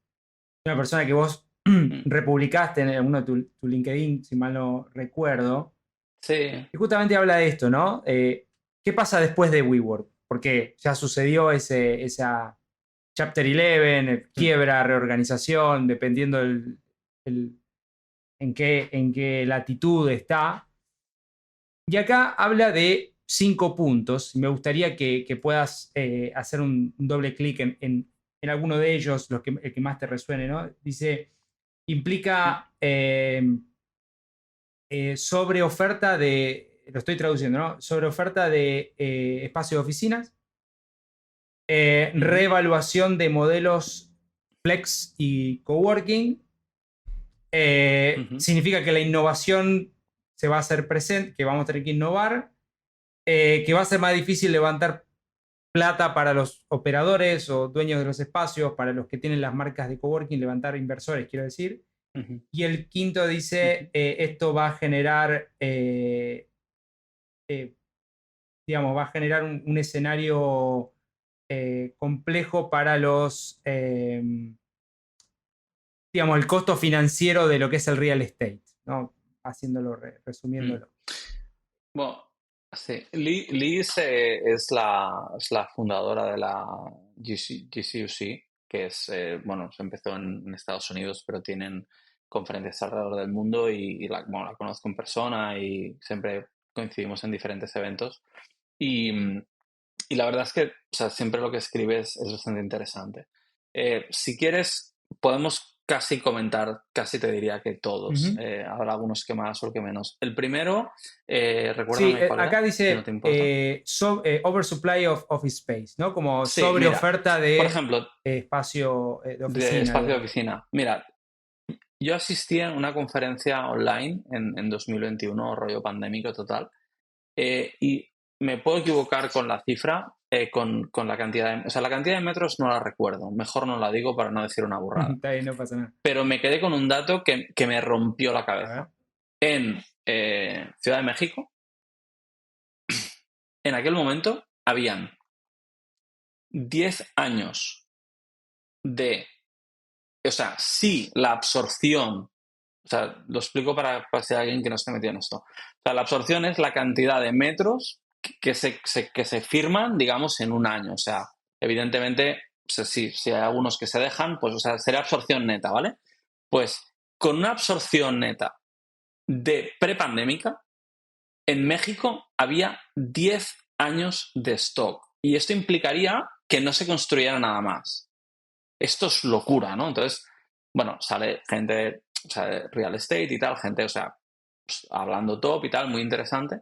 una persona que vos republicaste en uno de tu LinkedIn, si mal no recuerdo. Sí. Y justamente habla de esto, ¿no? ¿Qué pasa después de WeWork? Porque ya sucedió esa Chapter 11, quiebra, reorganización, dependiendo en qué latitud está. Y acá habla de 5 puntos. Me gustaría que puedas hacer un doble clic en alguno de ellos, el que más te resuene, ¿no? Dice, implica sobre oferta lo estoy traduciendo, ¿no? Sobre oferta de espacio de oficinas, reevaluación de modelos flex y coworking. Significa que la innovación se va a hacer presente, que vamos a tener que innovar, que va a ser más difícil levantar plata para los operadores o dueños de los espacios, para los que tienen las marcas de coworking, levantar inversores, quiero decir. Y el quinto dice, esto va a generar, digamos, va a generar un escenario complejo para digamos, el costo financiero de lo que es el real estate, ¿no? Haciéndolo, resumiéndolo. Bueno, sí. Liz es la fundadora de la GCUC, que es, bueno, se empezó en Estados Unidos, pero tienen conferencias alrededor del mundo y bueno, la conozco en persona y siempre coincidimos en diferentes eventos. Y, y la verdad es que, o sea, siempre lo que escribes es bastante interesante. Si quieres, podemos casi comentar, casi te diría que todos. Habrá algunos que más o que menos. El primero, Sí, recuérdame cuál era, acá si no dice te importa. oversupply of office space, ¿no? Como Sí, sobre mira, oferta por de ejemplo, espacio de de oficina, espacio de digamos. oficina. Mira, yo asistí a una conferencia online en 2021, rollo pandémico total, y me puedo equivocar con la cifra, con la cantidad de... O sea, la cantidad de metros no la recuerdo. Mejor no la digo para no decir una burrada. Está bien, no pasa nada. Pero me quedé con un dato que me rompió la A ver. cabeza. En Ciudad de México, en aquel momento, habían 10 años de... O sea, sí, la absorción... O sea, lo explico para si hay alguien que no esté metido en esto. O sea, la absorción es la cantidad de metros que se firman, digamos, en un año. O sea, evidentemente, si hay algunos que se dejan, pues, o sea, sería absorción neta, ¿vale? Pues con una absorción neta de prepandémica, en México había 10 años de stock. Y esto implicaría que no se construyera nada más. Esto es locura, ¿no? Entonces, bueno, sale gente, o sea, de real estate y tal, gente, o sea, pues, hablando top y tal, muy interesante.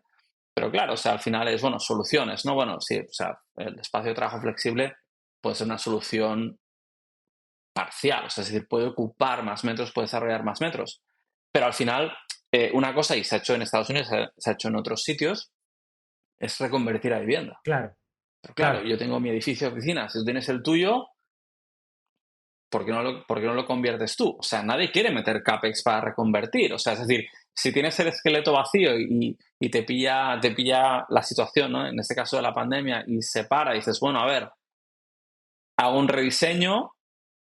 Pero claro, o sea, al final es, bueno, soluciones, ¿no? Bueno, sí, o sea, el espacio de trabajo flexible puede ser una solución parcial, o sea, es decir, puede ocupar más metros, puede desarrollar más metros. Pero al final, una cosa, y se ha hecho en Estados Unidos, se ha hecho en otros sitios, es reconvertir a vivienda. Claro, Pero claro, claro. yo tengo mi edificio de oficinas, si tú tienes el tuyo, por qué no lo conviertes tú? O sea, nadie quiere meter CAPEX para reconvertir. O sea, es decir, si tienes el esqueleto vacío y te pilla la situación, ¿no? En este caso de la pandemia, y se para y dices, bueno, a ver, hago un rediseño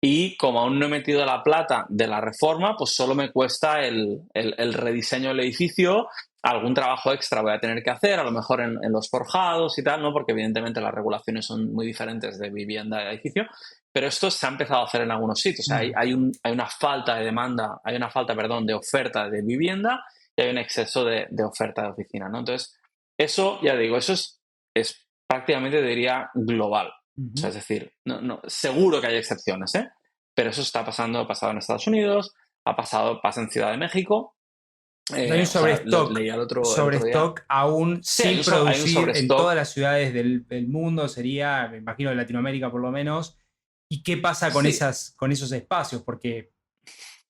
y como aún no he metido la plata de la reforma, pues solo me cuesta el rediseño del edificio, algún trabajo extra voy a tener que hacer, a lo mejor en los forjados y tal, ¿no? Porque evidentemente las regulaciones son muy diferentes de vivienda a edificio, pero esto se ha empezado a hacer en algunos sitios. O sea, hay una falta de demanda, hay una falta, perdón, de oferta de vivienda y hay un exceso de oferta de oficina, ¿no? Entonces, eso, ya digo, eso es prácticamente, diría, global. O sea, es decir, seguro que hay excepciones, ¿eh? Pero eso está pasando, ha pasado en Estados Unidos, pasa en Ciudad de México. Hay un O sea, sobrestock, leía el otro día. aún Sí, sin hay un producir en todas sobrestock. las ciudades del mundo, sería, me imagino, de Latinoamérica por lo menos. ¿Y qué pasa Sí. con esos espacios? Porque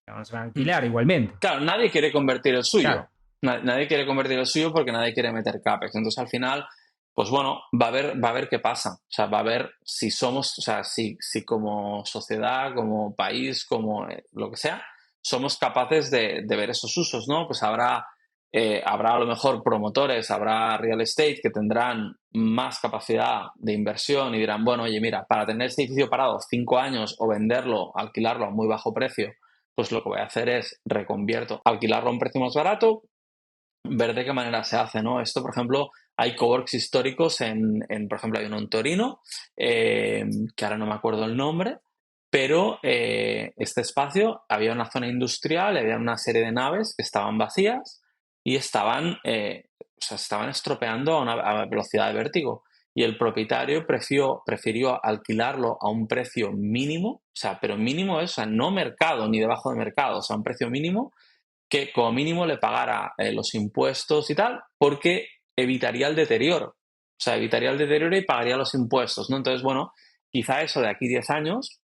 no se van a alquilar igualmente. Claro, nadie quiere convertir el Claro. suyo. Nadie quiere convertir el suyo porque nadie quiere meter CAPEX. Entonces, al final, pues bueno, va a ver qué pasa. O sea, va a ver si somos, o sea, si como sociedad, como país, como lo que sea, somos capaces de ver esos usos, ¿no? Pues habrá habrá a lo mejor promotores, habrá real estate que tendrán más capacidad de inversión y dirán, bueno, oye, mira, para tener este edificio parado 5 años o venderlo, alquilarlo a muy bajo precio, pues lo que voy a hacer es reconvierto, alquilarlo a un precio más barato, ver de qué manera se hace, ¿no? Esto, por ejemplo, hay coworks históricos por ejemplo, hay uno en Torino, que ahora no me acuerdo el nombre, pero este espacio había una zona industrial, había una serie de naves que estaban vacías y estaban estropeando a velocidad de vértigo. Y el propietario prefirió alquilarlo a un precio mínimo, o sea, pero mínimo es, o sea, no mercado ni debajo de mercado, o sea, un precio mínimo que como mínimo le pagara los impuestos y tal, porque evitaría el deterioro. O sea, evitaría el deterioro y pagaría los impuestos, ¿no? Entonces, bueno, quizá eso de aquí 10 años,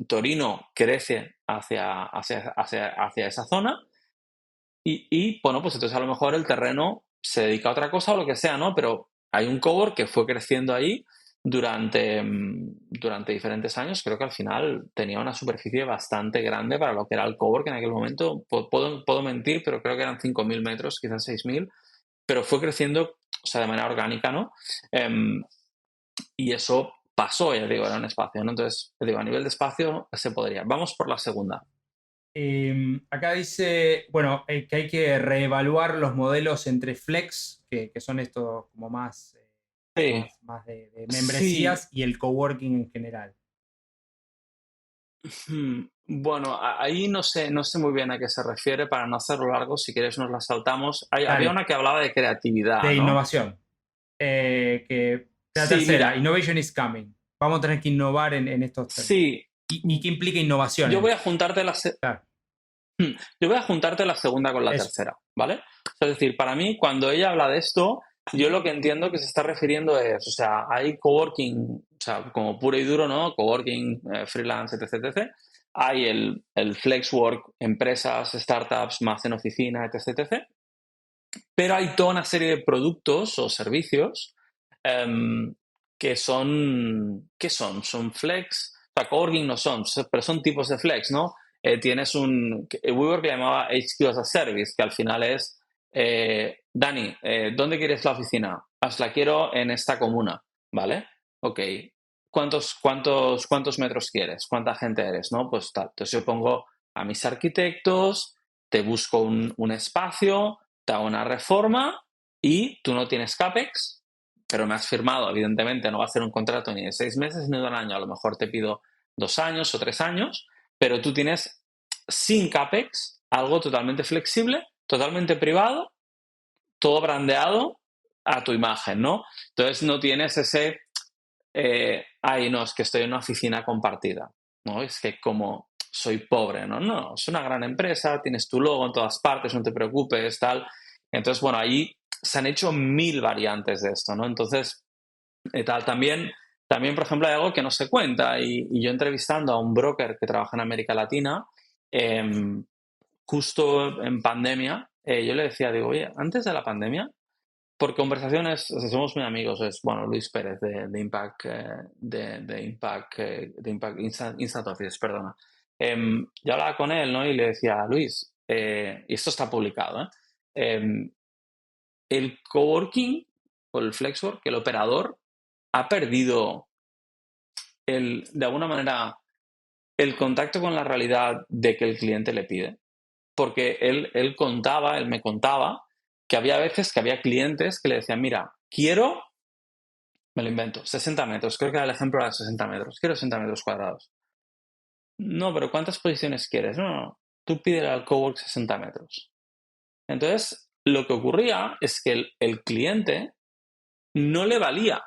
Torino crece hacia esa zona bueno, pues entonces a lo mejor el terreno se dedica a otra cosa o lo que sea, ¿no? Pero hay un cowork que fue creciendo ahí durante diferentes años. Creo que al final tenía una superficie bastante grande para lo que era el cowork en aquel momento. Puedo mentir, pero creo que eran 5.000 metros, quizás 6.000, pero fue creciendo, o sea, de manera orgánica, ¿no? Y eso pasó, ya digo, era un espacio, ¿no? Entonces, digo, a nivel de espacio se podría. Vamos por la segunda. Acá dice, bueno, que hay que reevaluar los modelos entre flex, que son estos como más, Sí, más de sí. membresías, y el coworking en general. Bueno, ahí no sé muy bien a qué se refiere, para no hacerlo largo, si quieres nos la saltamos. Había Dale, una que hablaba de creatividad, de ¿no? innovación. La Sí, tercera, mira, innovation is coming. Vamos a tener que innovar en estos términos. sí, ¿Y qué implica innovación? yo voy a juntarte Claro, yo voy a juntarte la segunda con la eso. tercera, ¿vale? O sea, es decir, para mí, cuando ella habla de esto, yo lo que entiendo que se está refiriendo es, o sea, hay coworking, o sea, como puro y duro, ¿no? Coworking, freelance, etc, etc. Hay el flex work, empresas, startups, más en oficina, etc, etc. Pero hay toda una serie de productos o servicios que son, ¿qué son? Son flex, o sea, coworking no son, pero son tipos de flex, ¿no? Tienes WeWork le llamaba HQ as a Service, que al final es, Dani, ¿dónde quieres la oficina? Pues la quiero en esta comuna, ¿vale? Ok. ¿Cuántos metros quieres? ¿Cuánta gente eres? ¿No? Pues tal. Entonces yo pongo a mis arquitectos, te busco un espacio, te hago una reforma y tú no tienes CAPEX, pero me has firmado, evidentemente no va a ser un contrato ni de 6 meses ni de un año, a lo mejor te pido 2 años o 3 años, pero tú tienes sin CAPEX algo totalmente flexible, totalmente privado, todo brandeado a tu imagen, ¿no? Entonces no tienes ese, ay, no, es que estoy en una oficina compartida, ¿no? Es que como soy pobre, ¿no? No, es una gran empresa, tienes tu logo en todas partes, no te preocupes, tal. Entonces, bueno, ahí se han hecho 1000 variantes de esto, ¿no? Entonces, tal, también, por ejemplo, hay algo que no se cuenta y yo entrevistando a un broker que trabaja en América Latina, justo en pandemia, yo le decía, digo, oye, antes de la pandemia, por conversaciones, o sea, somos muy amigos, es, bueno, Luis Pérez de Impact, de Impact Instant Office, perdona. Yo hablaba con él, ¿no? Y le decía, Luis, y esto está publicado, ¿eh? El coworking o el flexwork, el operador, ha perdido de alguna manera, el contacto con la realidad de que el cliente le pide. Porque él me contaba que había veces que había clientes que le decían, mira, quiero, me lo invento, 60 metros, creo que era el ejemplo de 60 metros, quiero 60 metros cuadrados. No, pero ¿cuántas posiciones quieres? No, no, tú pídele al cowork 60 metros. Entonces, lo que ocurría es que el cliente no le valía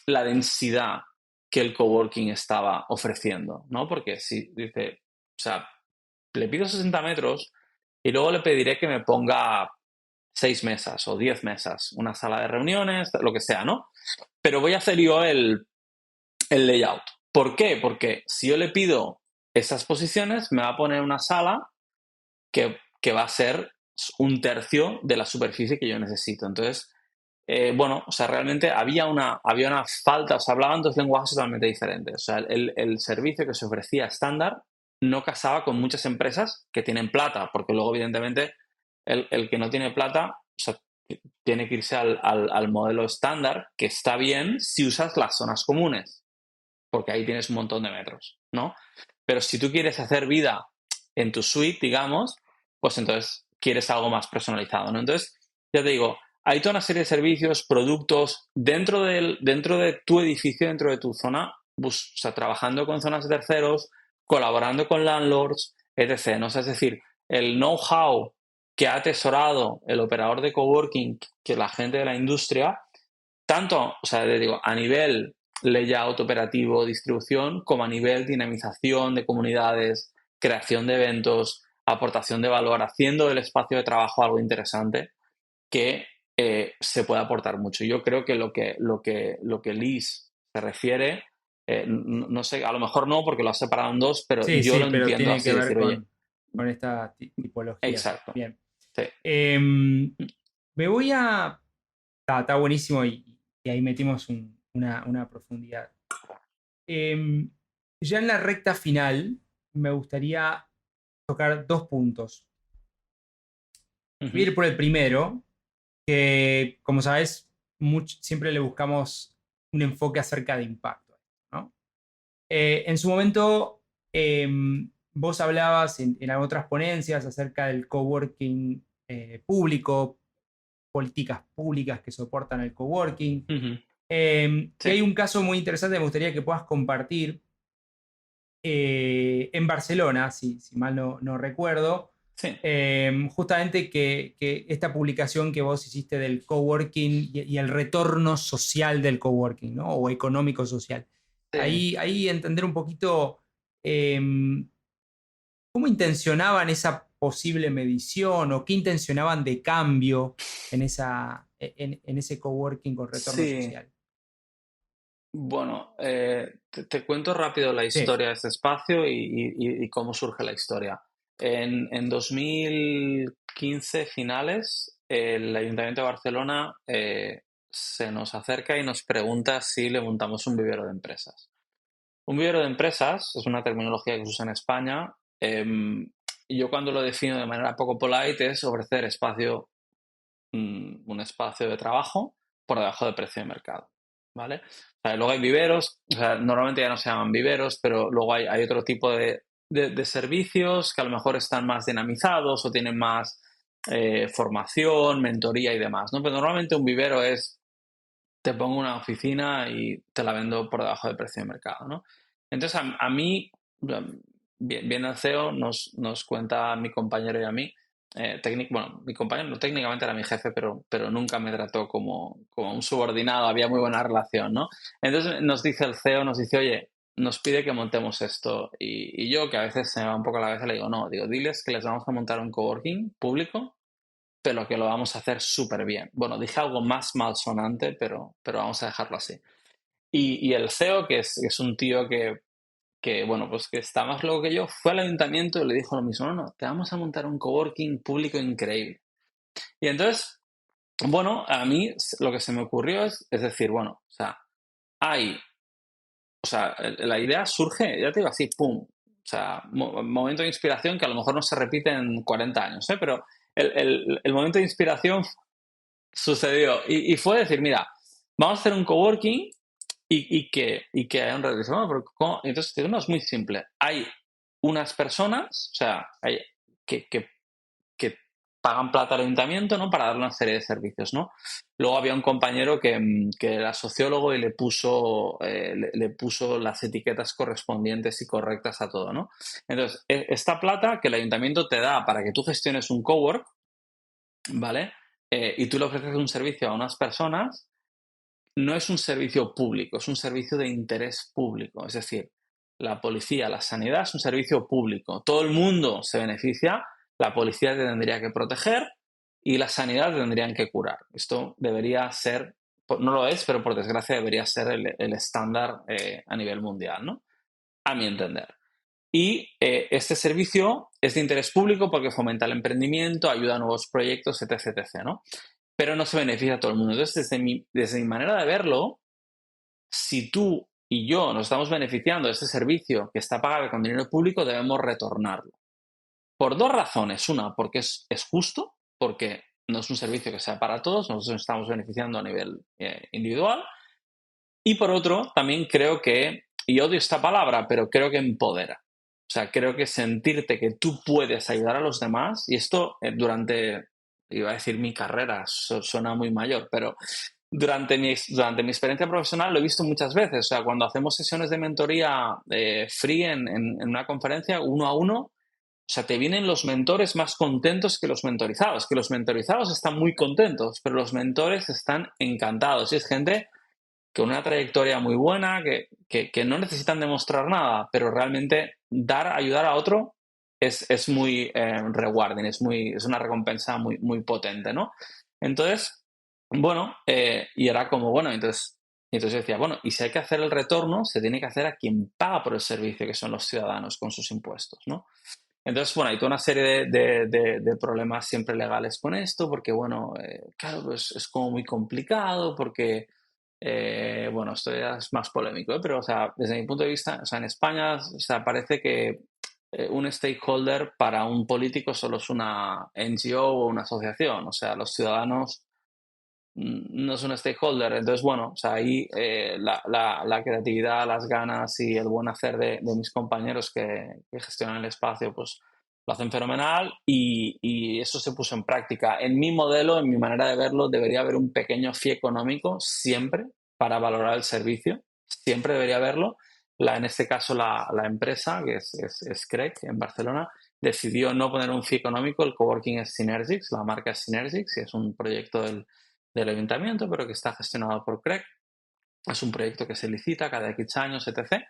la densidad que el coworking estaba ofreciendo, ¿no? Porque si dice, o sea, le pido 60 metros y luego le pediré que me ponga 6 mesas o 10 mesas, una sala de reuniones, lo que sea, ¿no? Pero voy a hacer yo el layout. ¿Por qué? Porque si yo le pido esas posiciones, me va a poner una sala que va a ser un tercio de la superficie que yo necesito. Entonces, bueno, o sea, realmente había una falta, o sea, hablaban dos lenguajes totalmente diferentes. O sea, el servicio que se ofrecía estándar no casaba con muchas empresas que tienen plata, porque luego, evidentemente, el que no tiene plata, o sea, tiene que irse al modelo estándar, que está bien si usas las zonas comunes, porque ahí tienes un montón de metros, ¿no? Pero si tú quieres hacer vida en tu suite, digamos, pues entonces quieres algo más personalizado, ¿no? Entonces, ya te digo, hay toda una serie de servicios, productos dentro de tu edificio, dentro de tu zona, o sea, trabajando con zonas de terceros, colaborando con landlords, etc., ¿no? O sea, es decir, el know-how que ha atesorado el operador de coworking, que la gente de la industria, tanto, o sea, te digo, a nivel layout operativo, distribución, como a nivel dinamización de comunidades, creación de eventos, aportación de valor, haciendo del espacio de trabajo algo interesante que se puede aportar mucho. Yo creo que lo que Liz se refiere, no sé, a lo mejor no porque lo ha separado en dos, pero Sí, yo sí, lo pero entiendo tiene así, que ver decir, oye, con esta tipología. exacto, Bien. sí. Me voy a... Está buenísimo y ahí metimos una profundidad. Ya en la recta final me gustaría tocar dos puntos. Voy a ir por el primero, que como sabes, siempre le buscamos un enfoque acerca de impacto, ¿no? En su momento, vos hablabas en otras ponencias acerca del coworking público, políticas públicas que soportan el coworking. Y Sí, hay un caso muy interesante que me gustaría que puedas compartir en Barcelona, si mal no recuerdo, sí. justamente que esta publicación que vos hiciste del coworking y el retorno social del coworking, ¿no? O económico social. Sí. Ahí entender un poquito cómo intencionaban esa posible medición o qué intencionaban de cambio en ese coworking con retorno Sí, social. bueno, te cuento rápido la Sí. historia de este espacio y cómo surge la historia. En 2015 finales, el Ayuntamiento de Barcelona se nos acerca y nos pregunta si le montamos un vivero de empresas. Un vivero de empresas es una terminología que se usa en España. Y yo cuando lo defino de manera poco polite es ofrecer un espacio de trabajo por debajo del precio de mercado, ¿vale? O sea, luego hay viveros, o sea, normalmente ya no se llaman viveros, pero luego hay otro tipo de servicios que a lo mejor están más dinamizados o tienen más formación, mentoría y demás, ¿no? Pero normalmente un vivero es, te pongo una oficina y te la vendo por debajo del precio de mercado, ¿no? Entonces, a mí, bien el CEO nos cuenta a mi compañero y a mí, bueno, mi compañero no, técnicamente era mi jefe, pero nunca me trató como un subordinado, había muy buena relación, ¿no? Entonces nos dice el CEO, nos dice, oye, nos pide que montemos esto. Y yo, que a veces se me va un poco la cabeza, le digo, no, digo, diles que les vamos a montar un coworking público, pero que lo vamos a hacer súper bien. Bueno, dije algo más malsonante, pero vamos a dejarlo así. Y el CEO, que es un tío bueno, pues que está más loco que yo, fue al ayuntamiento y le dijo lo mismo, no, te vamos a montar un coworking público increíble. Y entonces, bueno, a mí lo que se me ocurrió es decir, bueno, o sea, la idea surge, ya te digo así, pum, o sea, momento de inspiración que a lo mejor no se repite en 40 años, ¿eh? Pero el momento de inspiración sucedió y fue decir, mira, vamos a hacer un coworking y que hay un reto. Dice, bueno, pero ¿cómo? Entonces, digo, no, es muy simple. Hay unas personas, o sea, que pagan plata al ayuntamiento, ¿no? Para dar una serie de servicios, ¿no? Luego había un compañero que era sociólogo y le puso las etiquetas correspondientes y correctas a todo, ¿no? Entonces, esta plata que el ayuntamiento te da para que tú gestiones un cowork, ¿vale? Y tú le ofreces un servicio a unas personas, no es un servicio público, es un servicio de interés público. Es decir, la policía, la sanidad es un servicio público. Todo el mundo se beneficia, la policía te tendría que proteger y la sanidad te tendrían que curar. Esto debería ser, no lo es, pero por desgracia debería ser el estándar a nivel mundial, ¿no? A mi entender. Y este servicio es de interés público porque fomenta el emprendimiento, ayuda a nuevos proyectos, etc., etc., ¿no? Pero no se beneficia a todo el mundo. Entonces, desde mi manera de verlo, si tú y yo nos estamos beneficiando de este servicio que está pagado con dinero público, debemos retornarlo. Por dos razones. Una, porque es justo, porque no es un servicio que sea para todos, nosotros nos estamos beneficiando a nivel individual. Y por otro, también creo que, y odio esta palabra, pero creo que empodera. O sea, creo que sentirte que tú puedes ayudar a los demás, y esto durante, iba a decir mi carrera, suena muy mayor, pero durante mi experiencia profesional lo he visto muchas veces. O sea, cuando hacemos sesiones de mentoría free en una conferencia, uno a uno, o sea, te vienen los mentores más contentos que los mentorizados, que los mentorizados están muy contentos, pero los mentores están encantados. Y es gente con una trayectoria muy buena, que no necesitan demostrar nada, pero realmente ayudar a otro es muy rewarding, es una recompensa muy, muy potente, ¿no? Entonces, bueno, y era como, bueno, entonces yo decía, bueno, y si hay que hacer el retorno, se tiene que hacer a quien paga por el servicio, que son los ciudadanos con sus impuestos, ¿no? Entonces, bueno, hay toda una serie de problemas siempre legales con esto, porque, bueno, claro, pues es como muy complicado, porque, bueno, esto ya es más polémico, ¿eh? Pero, o sea, desde mi punto de vista, o sea, en España, o sea, parece que un stakeholder para un político solo es una NGO o una asociación, o sea, los ciudadanos no es un stakeholder. Entonces, bueno, o sea, ahí la creatividad, las ganas y el buen hacer de mis compañeros que gestionan el espacio, pues lo hacen fenomenal y eso se puso en práctica. En mi modelo, en mi manera de verlo, debería haber un pequeño fee económico siempre para valorar el servicio. Siempre debería haberlo. En este caso, la empresa, que es CREC en Barcelona, decidió no poner un fee económico. El coworking es Synergix, la marca es Synergix y es un proyecto del ayuntamiento, pero que está gestionado por CREC. Es un proyecto que se licita cada X años, etc.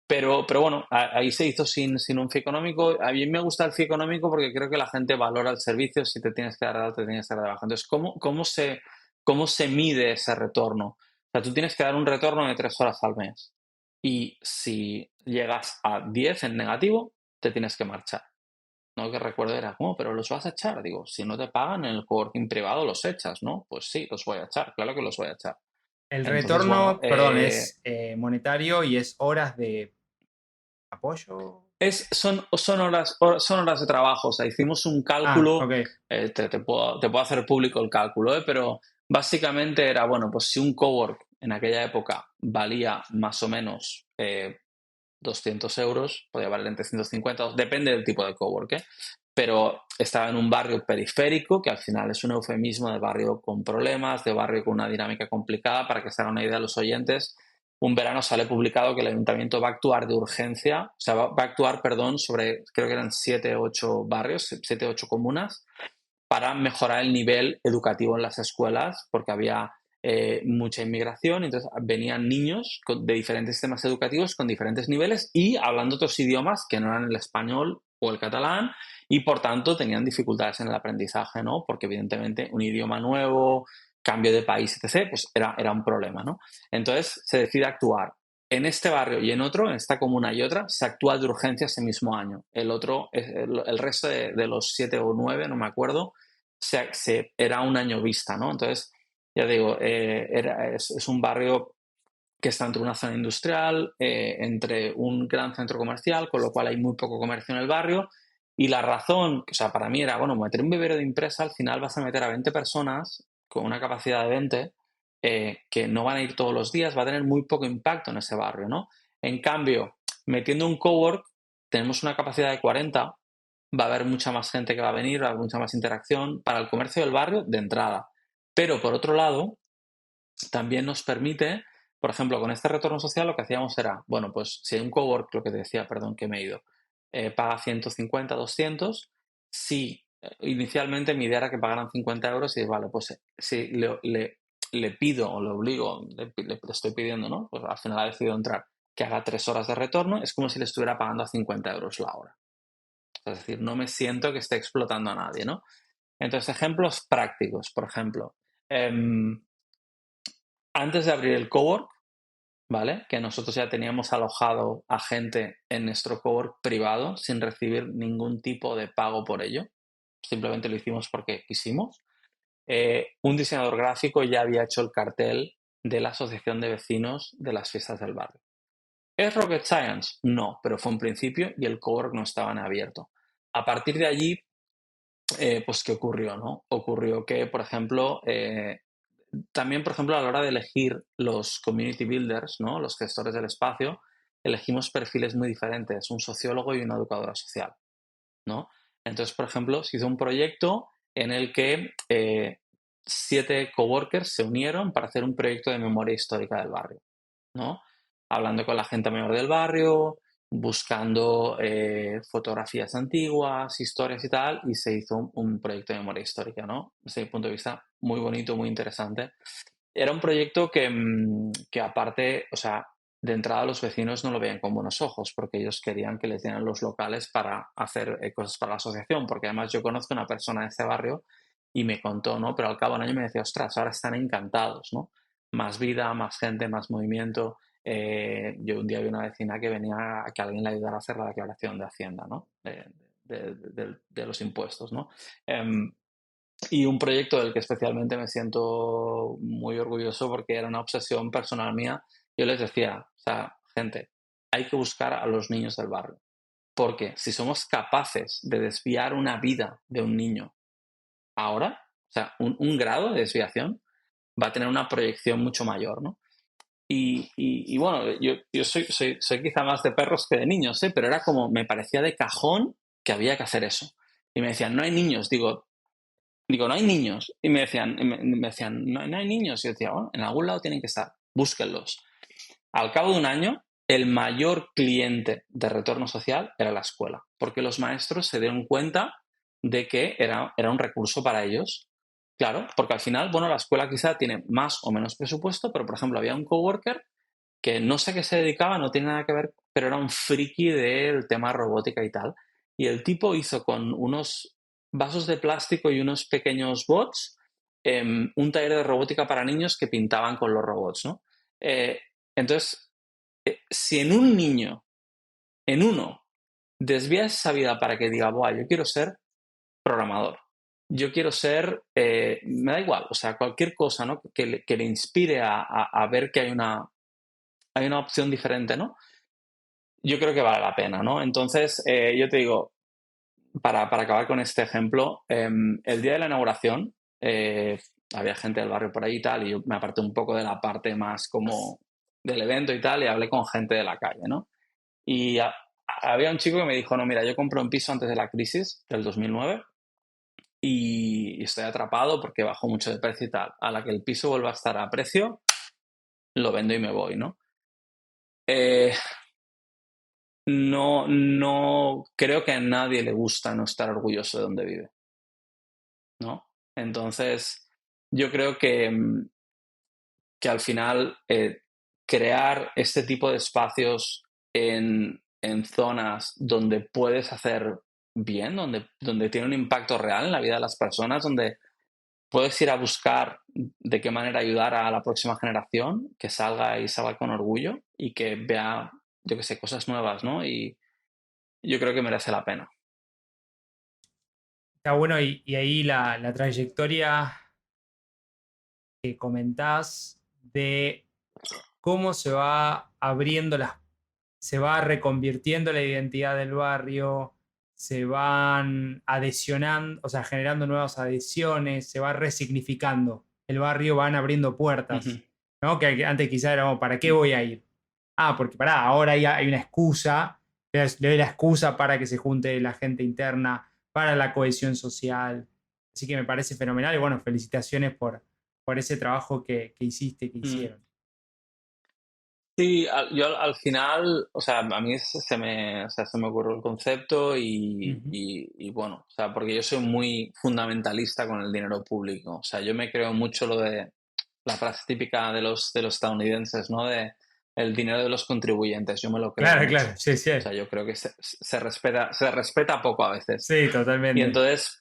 Pero bueno, ahí se hizo sin un fee económico. A mí me gusta el fee económico porque creo que la gente valora el servicio. Si te tienes que dar de alta, te tienes que dar de baja. Entonces, ¿cómo se mide ese retorno? O sea, tú tienes que dar un retorno de 3 horas al mes. Y si llegas a 10 en negativo, te tienes que marchar. No, que recuerdo era, ¿cómo? ¿Pero los vas a echar? Digo, si no te pagan en el coworking privado, los echas, ¿no? Pues sí, los voy a echar, claro que los voy a echar. El Entonces, bueno, retorno, perdón, es monetario y es horas de apoyo. son horas de trabajo. O sea, hicimos un Ah, cálculo, ok. te puedo hacer público el cálculo, pero básicamente era, bueno, pues si un cowork en aquella época valía más o menos 200 euros, podía valer entre 150, depende del tipo de cowork, ¿eh? Pero estaba en un barrio periférico, que al final es un eufemismo de barrio con problemas, de barrio con una dinámica complicada. Para que se hagan una idea los oyentes, un verano sale publicado que el ayuntamiento va a actuar de urgencia, o sea, va a actuar, perdón, sobre, creo que eran 7 o 8 barrios, 7 o 8 comunas, para mejorar el nivel educativo en las escuelas, porque había mucha inmigración. Entonces venían niños de diferentes sistemas educativos con diferentes niveles y hablando otros idiomas que no eran el español o el catalán, y por tanto tenían dificultades en el aprendizaje, ¿no? Porque evidentemente un idioma nuevo, cambio de país, etc., pues era un problema, ¿no? Entonces se decide actuar. En este barrio y en otro, en esta comuna y otra, se actúa de urgencia ese mismo año. El resto de los 7 o 9, no me acuerdo, era un año vista, ¿no? Entonces, ya digo, es un barrio que está entre una zona industrial, entre un gran centro comercial, con lo cual hay muy poco comercio en el barrio. Y la razón, o sea, para mí era, bueno, meter un vivero de empresa, al final vas a meter a 20 personas con una capacidad de 20 que no van a ir todos los días, va a tener muy poco impacto en ese barrio, ¿no? En cambio, metiendo un cowork, tenemos una capacidad de 40, va a haber mucha más gente que va a venir, va a haber mucha más interacción para el comercio del barrio de entrada. Pero por otro lado, también nos permite, por ejemplo, con este retorno social lo que hacíamos era, bueno, pues si hay un cowork, lo que te decía, perdón, que me he ido, paga 150, 200, si inicialmente mi idea era que pagaran 50 euros y vale, pues si le pido o le obligo, le estoy pidiendo, ¿no? Pues al final ha decidido entrar, que haga 3 horas de retorno, es como si le estuviera pagando a 50 euros la hora. Es decir, no me siento que esté explotando a nadie, ¿no? Entonces, ejemplos prácticos, por ejemplo, antes de abrir el cowork, ¿vale? Que nosotros ya teníamos alojado a gente en nuestro cowork privado sin recibir ningún tipo de pago por ello. Simplemente lo hicimos porque quisimos. Un diseñador gráfico ya había hecho el cartel de la asociación de vecinos de las fiestas del barrio. ¿Es rocket science? No, pero fue un principio y el cowork no estaba en abierto. A partir de allí pues ¿qué ocurrió, no? Ocurrió que, por ejemplo, también, por ejemplo, a la hora de elegir los community builders, ¿no? Los gestores del espacio, elegimos perfiles muy diferentes, un sociólogo y una educadora social, ¿no? Entonces, por ejemplo, se hizo un proyecto en el que 7 coworkers se unieron para hacer un proyecto de memoria histórica del barrio, ¿no? Hablando con la gente mayor del barrio, buscando fotografías antiguas, historias y tal, y se hizo un proyecto de memoria histórica, ¿no? Desde mi punto de vista, muy bonito, muy interesante. Era un proyecto que aparte, o sea, de entrada los vecinos no lo veían con buenos ojos, porque ellos querían que les dieran los locales para hacer cosas para la asociación, porque además yo conozco a una persona de este barrio y me contó, ¿no? Pero al cabo de un año me decía, ostras, ahora están encantados, ¿no? Más vida, más gente, más movimiento. Yo un día vi una vecina que venía a que alguien le ayudara a hacer la declaración de Hacienda, ¿no? De los impuestos, ¿no? Y un proyecto del que especialmente me siento muy orgulloso porque era una obsesión personal mía. Yo les decía, o sea, gente, hay que buscar a los niños del barrio, porque si somos capaces de desviar una vida de un niño ahora, o sea, un grado de desviación va a tener una proyección mucho mayor, ¿no? Y bueno, yo soy quizá más de perros que de niños, ¿eh? Pero era como, me parecía de cajón que había que hacer eso. Y me decían, no hay niños. Digo, no hay niños. Y me decían no hay niños. Y yo decía, bueno, en algún lado tienen que estar, búsquenlos. Al cabo de un año, el mayor cliente de retorno social era la escuela, porque los maestros se dieron cuenta de que era un recurso para ellos. Claro, porque al final, bueno, la escuela quizá tiene más o menos presupuesto, pero por ejemplo había un coworker que no sé a qué se dedicaba, no tiene nada que ver, pero era un friki del tema robótica y tal. Y el tipo hizo con unos vasos de plástico y unos pequeños bots un taller de robótica para niños que pintaban con los robots, ¿no? Eh, entonces, si en un niño, en uno, desvías esa vida para que diga, Buah, yo quiero ser programador, yo quiero ser, me da igual, o sea, cualquier cosa, ¿no? Que le inspire a ver que hay una opción diferente, ¿no? Yo creo que vale la pena, ¿no? Entonces, yo te digo, para acabar con este ejemplo, el día de la inauguración había gente del barrio por ahí y tal, y yo me aparté un poco de la parte más como del evento y tal, y hablé con gente de la calle, ¿no? Y había un chico que me dijo, no, mira, yo compré un piso antes de la crisis del 2009 y estoy atrapado porque bajó mucho de precio y tal. A la que el piso vuelva a estar a precio, lo vendo y me voy, ¿no? Eh, no creo que a nadie le gusta no estar orgulloso de donde vive, ¿no? Entonces, yo creo que al final crear este tipo de espacios en zonas donde puedes hacer bien, donde tiene un impacto real en la vida de las personas, donde puedes ir a buscar de qué manera ayudar a la próxima generación, que salga y salga con orgullo y que vea, yo qué sé, cosas nuevas, ¿no? Y yo creo que merece la pena. Está bueno y ahí la trayectoria que comentás de cómo se va abriendo se va reconvirtiendo la identidad del barrio, se van adhesionando, o sea, generando nuevas adhesiones, se va resignificando el barrio, van abriendo Ujú. puertas, ¿no? Que antes quizá era, ¿para qué voy a ir? Ah, porque pará, ahora hay una excusa, le doy la excusa para que se junte la gente interna, para la cohesión social. Así que me parece fenomenal y bueno, felicitaciones por ese trabajo que hiciste, que Mm. hicieron. Sí, yo al final, o sea, a mí o sea, se me ocurrió el concepto Ujú. y bueno, o sea, porque yo soy muy fundamentalista con el dinero público. O sea, yo me creo mucho lo de la frase típica de los estadounidenses, ¿no? De el dinero de los contribuyentes. Yo me lo creo Claro, mucho. claro, sí, sí. O sea, yo creo que se respeta poco a veces. Sí, Y totalmente. entonces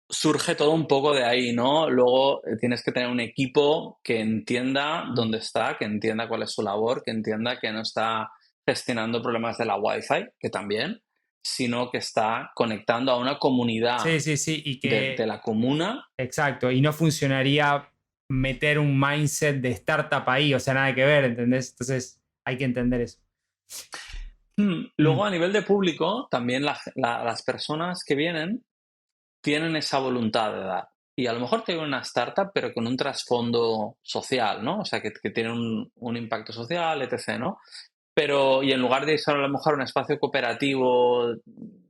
surge todo un poco de ahí, ¿no? Luego tienes que tener un equipo que entienda dónde está, que entienda cuál es su labor, que entienda que no está gestionando problemas de la Wi-Fi, que también, sino que está conectando a una comunidad Sí, sí, sí, y de que, la comuna. exacto, y no funcionaría meter un mindset de startup ahí, o sea, nada que ver, ¿entendés? Entonces hay que entender eso. Luego, Mm, a nivel de público, también las personas que vienen tienen esa voluntad de dar. Y a lo mejor tienen una startup, pero con un trasfondo social, ¿no? O sea, que tiene un impacto social, etc., ¿no? Pero, y en lugar de ser a lo mejor un espacio cooperativo,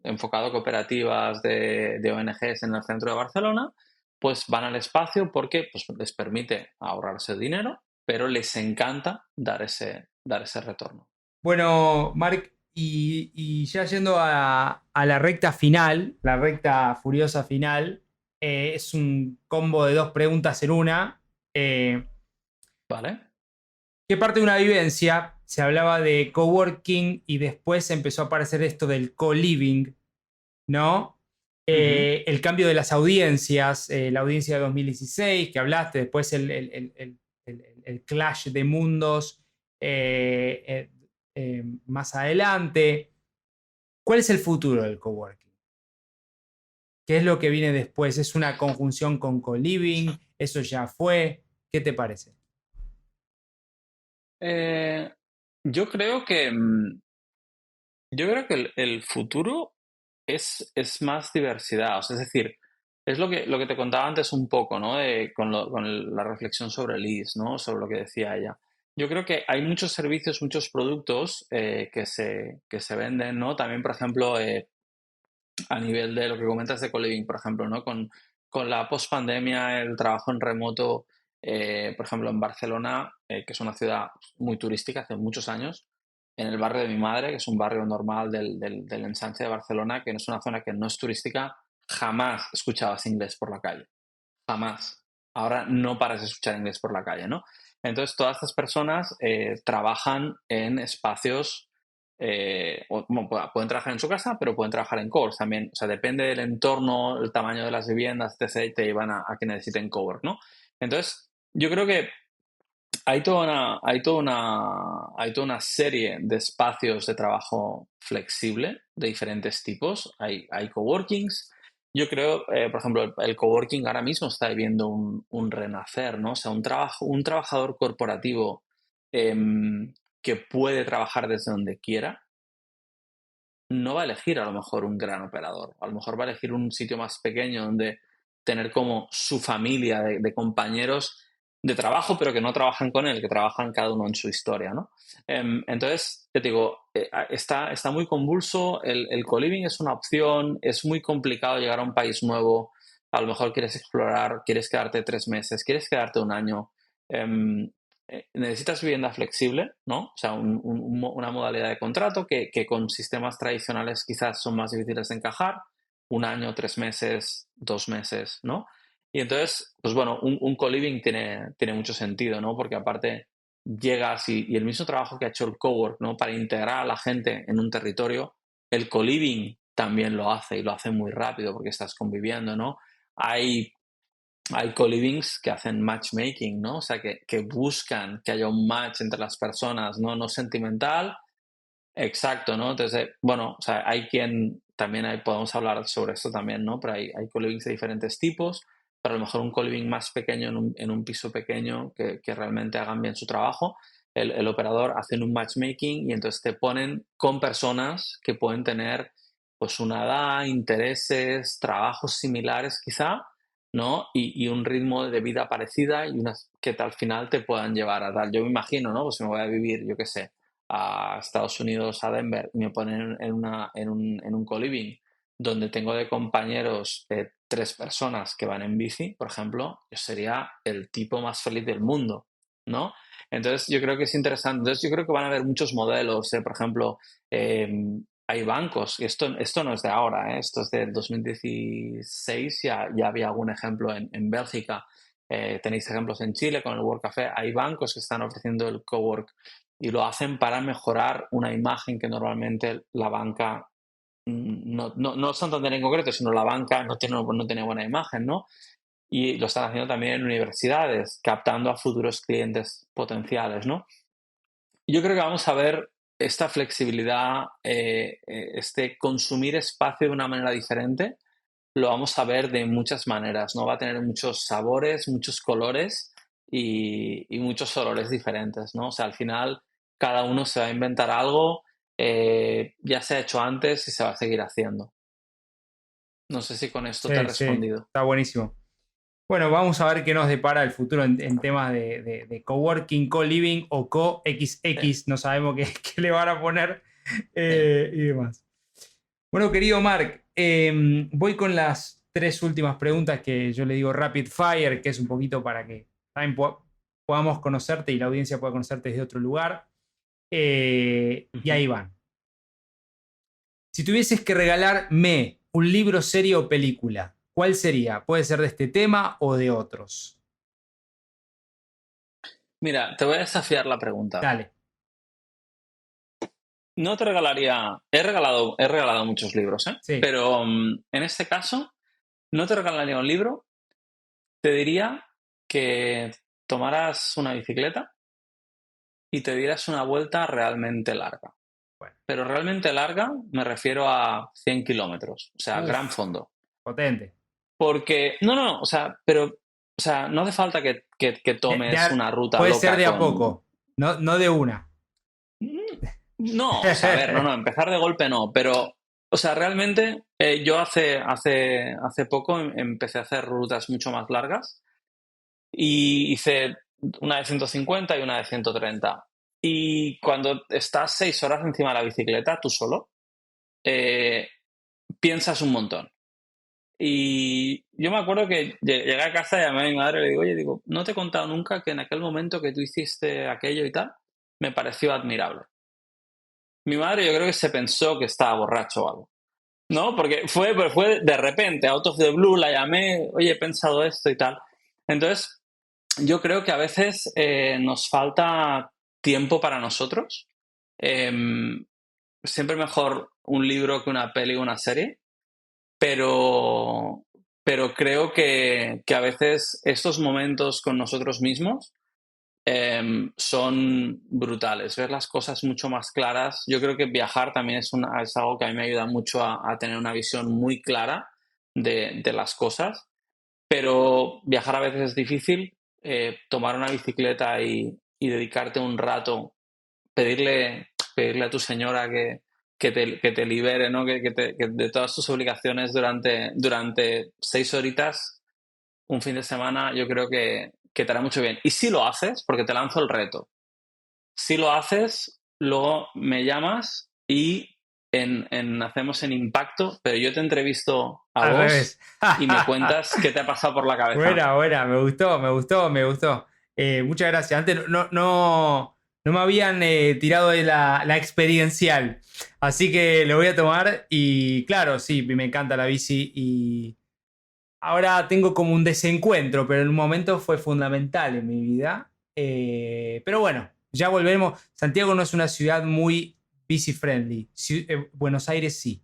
enfocado a cooperativas de ONGs en el centro de Barcelona, pues van al espacio porque pues, les permite ahorrarse dinero, pero les encanta dar ese retorno. Bueno, Marc, y ya yendo a la recta final, la recta furiosa final, es un combo de dos preguntas en una. ¿Vale? ¿Qué parte de una vivencia se hablaba de coworking y después empezó a aparecer esto del co-living, ¿no? Ujú. El cambio de las audiencias, la audiencia de 2016 que hablaste, después el clash de mundos más adelante. ¿Cuál es el futuro del coworking? ¿Qué es lo que viene después? ¿Es una conjunción con co-living? ¿Eso ya fue? ¿Qué te parece? Eh, yo creo que, yo creo que el futuro es más diversidad. O sea, es decir, es lo que te contaba antes un poco, ¿no? La reflexión sobre Liz, ¿no? Sobre lo que decía ella. Yo creo que hay muchos servicios, muchos productos que se venden, ¿no? También, por ejemplo, a nivel de lo que comentas de co-living, por ejemplo, ¿no? Con la pospandemia, el trabajo en remoto, por ejemplo, en Barcelona, que es una ciudad muy turística hace muchos años, en el barrio de mi madre, que es un barrio normal del ensanche de Barcelona, que no es una zona que no es turística, jamás escuchabas inglés por la calle. Jamás. Ahora no paras de escuchar inglés por la calle, ¿no? Entonces, todas estas personas trabajan en espacios, bueno, pueden trabajar en su casa, pero pueden trabajar en coworks también. O sea, depende del entorno, el tamaño de las viviendas, etc., te llevan a que necesiten cowork, ¿no? Entonces, yo creo que hay toda una serie de espacios de trabajo flexible de diferentes tipos. Hay coworkings. Yo creo, por ejemplo, el coworking ahora mismo está viviendo un renacer, ¿no? O sea, un trabajador corporativo que puede trabajar desde donde quiera, no va a elegir a lo mejor un gran operador. A lo mejor va a elegir un sitio más pequeño donde tener como su familia de compañeros de trabajo, pero que no trabajan con él, que trabajan cada uno en su historia, ¿no? Entonces, te digo, está muy convulso, el co-living es una opción, es muy complicado llegar a un país nuevo, a lo mejor quieres explorar, quieres quedarte 3 meses, quieres quedarte un año. em, necesitas vivienda flexible, ¿no? O sea, una modalidad de contrato que con sistemas tradicionales quizás son más difíciles de encajar, un año, 3 meses, 2 meses, ¿no? Y entonces, pues bueno, un co-living tiene mucho sentido, ¿no? Porque aparte llegas y el mismo trabajo que ha hecho el cowork, ¿no? Para integrar a la gente en un territorio, el co-living también lo hace y lo hace muy rápido porque estás conviviendo, ¿no? Hay hay co-livings que hacen matchmaking, ¿no? O sea, que buscan que haya un match entre las personas, ¿no? No sentimental. Exacto, ¿no? Entonces, bueno, o sea, también podemos hablar sobre esto también, ¿no? Pero hay co-livings de diferentes tipos, pero a lo mejor un co-living más pequeño en un piso pequeño que realmente hagan bien su trabajo. El operador hace un matchmaking y entonces te ponen con personas que pueden tener pues una edad, intereses, trabajos similares quizá, ¿no? Y un ritmo de vida parecida y unas que al final te puedan llevar a tal. Yo me imagino, ¿no? Pues si me voy a vivir, yo qué sé, a Estados Unidos, a Denver, y me ponen en un co-living donde tengo de compañeros 3 personas que van en bici, por ejemplo, yo sería el tipo más feliz del mundo, ¿no? Entonces yo creo que es interesante. Entonces yo creo que van a haber muchos modelos, por ejemplo, hay bancos, y esto no es de ahora, esto es del 2016, ya había algún ejemplo en Bélgica, tenéis ejemplos en Chile con el Work Café, hay bancos que están ofreciendo el cowork y lo hacen para mejorar una imagen que normalmente la banca, no Santander en concreto, sino la banca no tiene buena imagen, ¿no? Y lo están haciendo también en universidades, captando a futuros clientes potenciales, ¿no? Yo creo que vamos a ver esta flexibilidad, este consumir espacio de una manera diferente, lo vamos a ver de muchas maneras, ¿no? Va a tener muchos sabores, muchos colores y muchos olores diferentes, ¿no? O sea, al final cada uno se va a inventar algo, ya se ha hecho antes y se va a seguir haciendo. No sé si con esto te he Sí, sí, respondido. está buenísimo. Bueno, vamos a ver qué nos depara el futuro en temas de coworking, co-living o Sí, co-XX. No sabemos qué, qué le van a poner sí. y demás. Bueno, querido Mark, voy con las tres últimas preguntas que yo le digo rapid fire, que es un poquito para que también podamos conocerte y la audiencia pueda conocerte desde otro lugar. Y Ujú. ahí van. Si tuvieses que regalarme un libro, serie o película, ¿cuál sería? Puede ser de este tema o de otros. Mira, te voy a desafiar la pregunta. Dale. No te regalaría. He regalado muchos libros, ¿eh? Sí. Pero en este caso, no te regalaría un libro. Te diría que tomaras una bicicleta y te dieras una vuelta realmente larga. Bueno. Pero realmente larga me refiero a 100 kilómetros, o sea, gran Uf, fondo. potente. Porque, no, no, o sea, pero, o sea, no hace falta que tomes una ruta Puede ser loca de a con. poco, no, no de una. Mm, No, o sea, a ver, no, no, empezar de golpe no, pero, o sea, realmente yo hace poco empecé a hacer rutas mucho más largas y hice una de 150 y una de 130. Y cuando estás 6 horas encima de la bicicleta, tú solo, eh, piensas un montón. Y yo me acuerdo que llegué a casa, llamé a mi madre y le digo, oye, digo, no te he contado nunca que en aquel momento que tú hiciste aquello y tal, me pareció admirable. Mi madre yo creo que se pensó que estaba borracho o algo, ¿no? Porque fue de repente, out of the blue, la llamé, oye, he pensado esto y tal. Entonces, yo creo que a veces nos falta tiempo para nosotros. Em, Siempre mejor un libro que una peli o una serie, pero, pero creo que a veces estos momentos con nosotros mismos son brutales, ver las cosas mucho más claras. Yo creo que viajar también es algo que a mí me ayuda mucho a tener una visión muy clara de las cosas, pero viajar a veces es difícil. Tomar una bicicleta y dedicarte un rato, pedirle a tu señora que te libere, ¿no? Que de todas tus obligaciones durante 6 horitas, un fin de semana, yo creo que te hará mucho bien. Y si lo haces, porque te lanzo el reto, si lo haces, luego me llamas y hacemos en Impacto, pero yo te entrevisto a Al vos revés. y me cuentas qué te ha pasado por la cabeza. Buena, buena, me gustó, me gustó, me gustó. Muchas gracias. Antes no me habían tirado de la experiencial, así que lo voy a tomar y claro, sí, me encanta la bici y ahora tengo como un desencuentro, pero en un momento fue fundamental en mi vida. Pero bueno, ya volvemos. Santiago no es una ciudad muy bici friendly. Buenos Aires sí.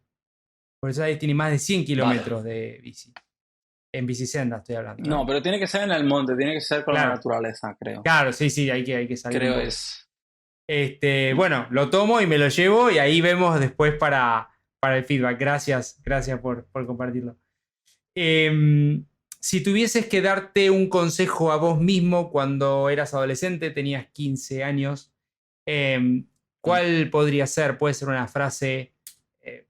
Buenos Aires tiene más de 100 Vale. kilómetros de bici. En bicisenda estoy hablando, No, ¿no? pero tiene que ser en el monte, tiene que ser con la Claro, naturaleza, creo. claro, sí, sí, hay que salir un Creo poco. es. Bueno, lo tomo y me lo llevo y ahí vemos después para el feedback. Gracias, gracias por compartirlo. Si tuvieses que darte un consejo a vos mismo cuando eras adolescente, tenías 15 años, ¿cuál podría ser? Puede ser una frase. eh,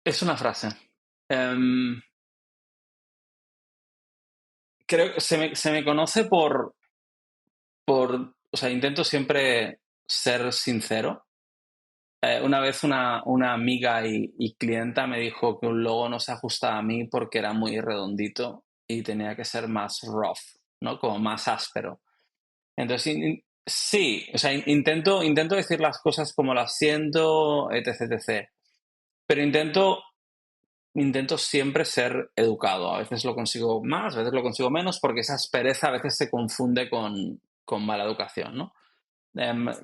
Es una frase. Em, Creo que se me conoce o sea, intento siempre ser sincero. Una vez una amiga y clienta me dijo que un logo no se ajustaba a mí porque era muy redondito y tenía que ser más rough, ¿no? Como más áspero. Entonces, sí, o sea, intento decir las cosas como las siento, etc, etc. Pero intento siempre ser educado. A veces lo consigo más, a veces lo consigo menos, porque esa aspereza a veces se confunde con mala educación, ¿no?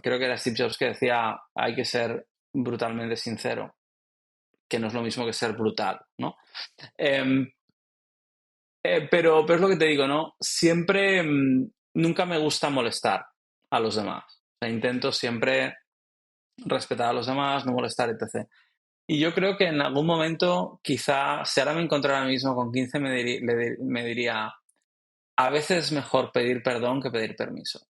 Creo que era Steve Jobs que decía, hay que ser brutalmente sincero, que no es lo mismo que ser brutal, ¿no? Em, pero es lo que te digo, ¿no? Siempre, nunca me gusta molestar a los demás. O sea, intento siempre respetar a los demás, no molestar, etc. Y yo creo que en algún momento, quizá, si ahora me encontrara a mí mismo con 15, me diría, a veces es mejor pedir perdón que pedir permiso.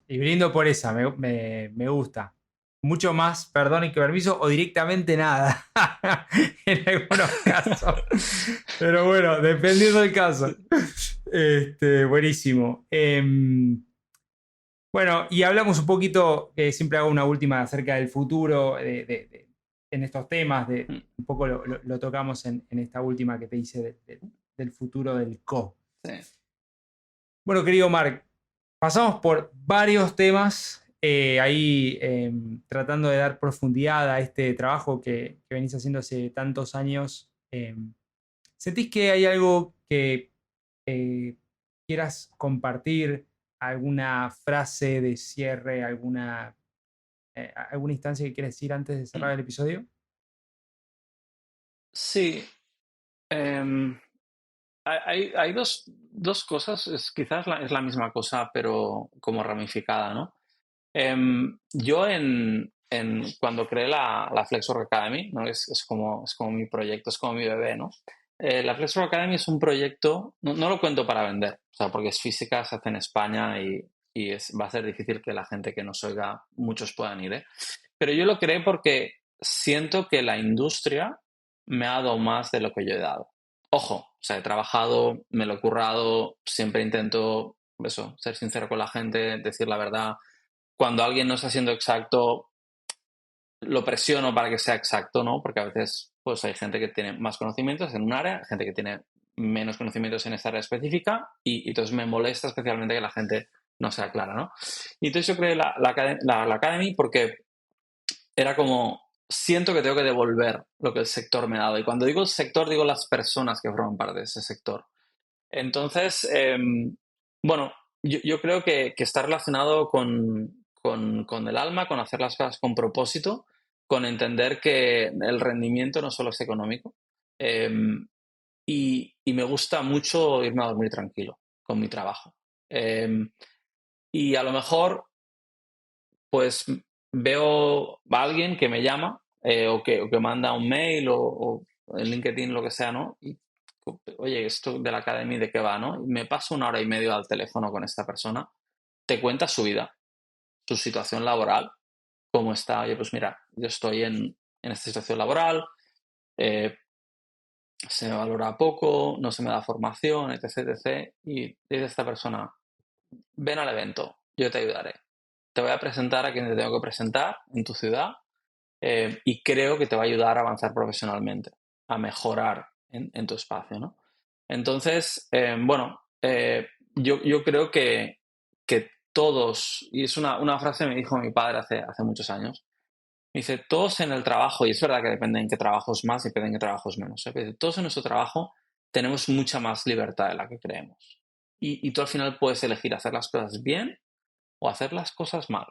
y brindo por esa, me gusta. mucho más perdón y que permiso o directamente nada en algunos casos. Pero bueno, dependiendo del caso. Buenísimo. Bueno, y hablamos un poquito, siempre hago una última acerca del futuro en estos temas, un poco lo tocamos en esta última que te hice del futuro del co. Sí. Bueno, querido Marc, pasamos por varios temas ahí tratando de dar profundidad a este trabajo que venís haciendo hace tantos años. ¿Sentís que hay algo que quieras compartir? ¿Alguna frase de cierre? ¿Alguna instancia que quieras decir antes de cerrar el episodio? Sí. Hay dos cosas, quizás es la misma cosa, pero como ramificada, ¿no? Yo cuando creé la Flexwork Academy, ¿no? Es como mi proyecto, es como mi bebé, ¿no? La Flexwork Academy es un proyecto, no lo cuento para vender, o sea, porque es física, se hace en España y va a ser difícil que la gente que nos oiga, muchos puedan ir, ¿eh? Pero yo lo creé porque siento que la industria me ha dado más de lo que yo he dado. Ojo, o sea, he trabajado, me lo he currado, siempre intento, eso, ser sincero con la gente, decir la verdad. Cuando alguien no está siendo exacto, lo presiono para que sea exacto, ¿no? Porque a veces pues hay gente que tiene más conocimientos en un área, gente que tiene menos conocimientos en esta área específica y entonces me molesta especialmente que la gente no sea clara, ¿no? Y entonces yo creé la Academy porque era como, siento que tengo que devolver lo que el sector me ha dado. Y cuando digo el sector, digo las personas que forman parte de ese sector. Entonces, bueno, yo creo que está relacionado con el alma, con hacer las cosas con propósito, con entender que el rendimiento no solo es económico. Y me gusta mucho irme a dormir tranquilo con mi trabajo. Y a lo mejor, pues veo a alguien que me llama o que manda un mail o en LinkedIn, lo que sea, ¿no? Y oye, esto de la academia, ¿de qué va, no? Y me paso 1 hora y media al teléfono con esta persona, te cuenta su vida, su situación laboral, cómo está. Oye, pues mira, yo estoy en esta situación laboral, eh, se me valora poco, no se me da formación, etc, etc. Y dice esta persona, ven al evento, yo te ayudaré. Te voy a presentar a quien te tengo que presentar en tu ciudad y creo que te va a ayudar a avanzar profesionalmente, a mejorar en tu espacio, ¿no? Entonces, bueno, yo creo que todos, y es una frase que me dijo mi padre hace muchos años, me dice, todos en el trabajo, y es verdad que depende en qué trabajos más y depende en qué trabajos menos, pero dice, todos en nuestro trabajo tenemos mucha más libertad de la que creemos. Y tú al final puedes elegir hacer las cosas bien o hacer las cosas mal,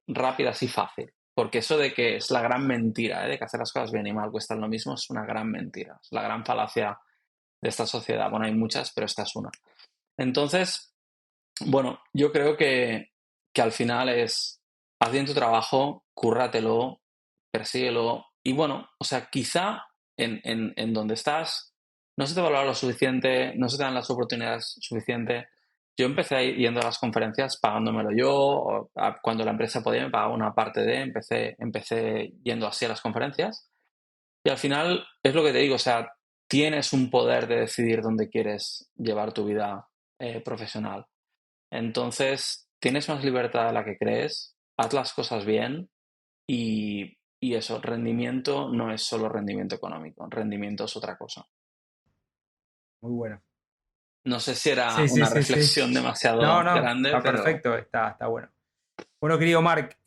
rápidas y fácil. Porque eso de que es la gran mentira, de que hacer las cosas bien y mal cuestan lo mismo, es una gran mentira. Es la gran falacia de esta sociedad. Bueno, hay muchas, pero esta es una. Entonces, bueno, yo creo que al final es, haz bien tu trabajo, cúrratelo, persíguelo. Y bueno, o sea, quizá en donde estás no se te valora lo suficiente, no se te dan las oportunidades suficientes. Yo empecé yendo a las conferencias pagándomelo yo, cuando la empresa podía me pagaba una parte empecé yendo así a las conferencias. Y al final es lo que te digo, o sea, tienes un poder de decidir dónde quieres llevar tu vida profesional. Entonces, tienes más libertad de la que crees, haz las cosas bien y eso, rendimiento no es solo rendimiento económico, rendimiento es otra cosa. Muy bueno. No sé si era Sí, sí, una sí, sí. reflexión No, demasiado no, grande, está pero perfecto, está bueno. Bueno, querido Marc,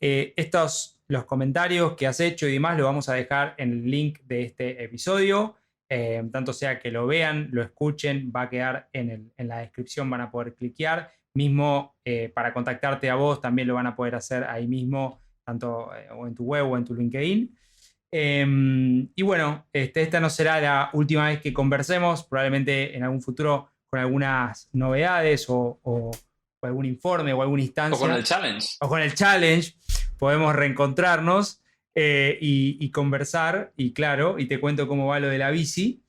los comentarios que has hecho y demás lo vamos a dejar en el link de este episodio. Tanto sea que lo vean, lo escuchen, va a quedar en la descripción, van a poder cliquear. Mismo para contactarte a vos también lo van a poder hacer ahí mismo, tanto o en tu web o en tu LinkedIn. Y bueno, esta no será la última vez que conversemos, probablemente en algún futuro con algunas novedades o algún informe o alguna o con el instancia challenge. o con el challenge podemos reencontrarnos y conversar y claro, y te cuento cómo va lo de la bici.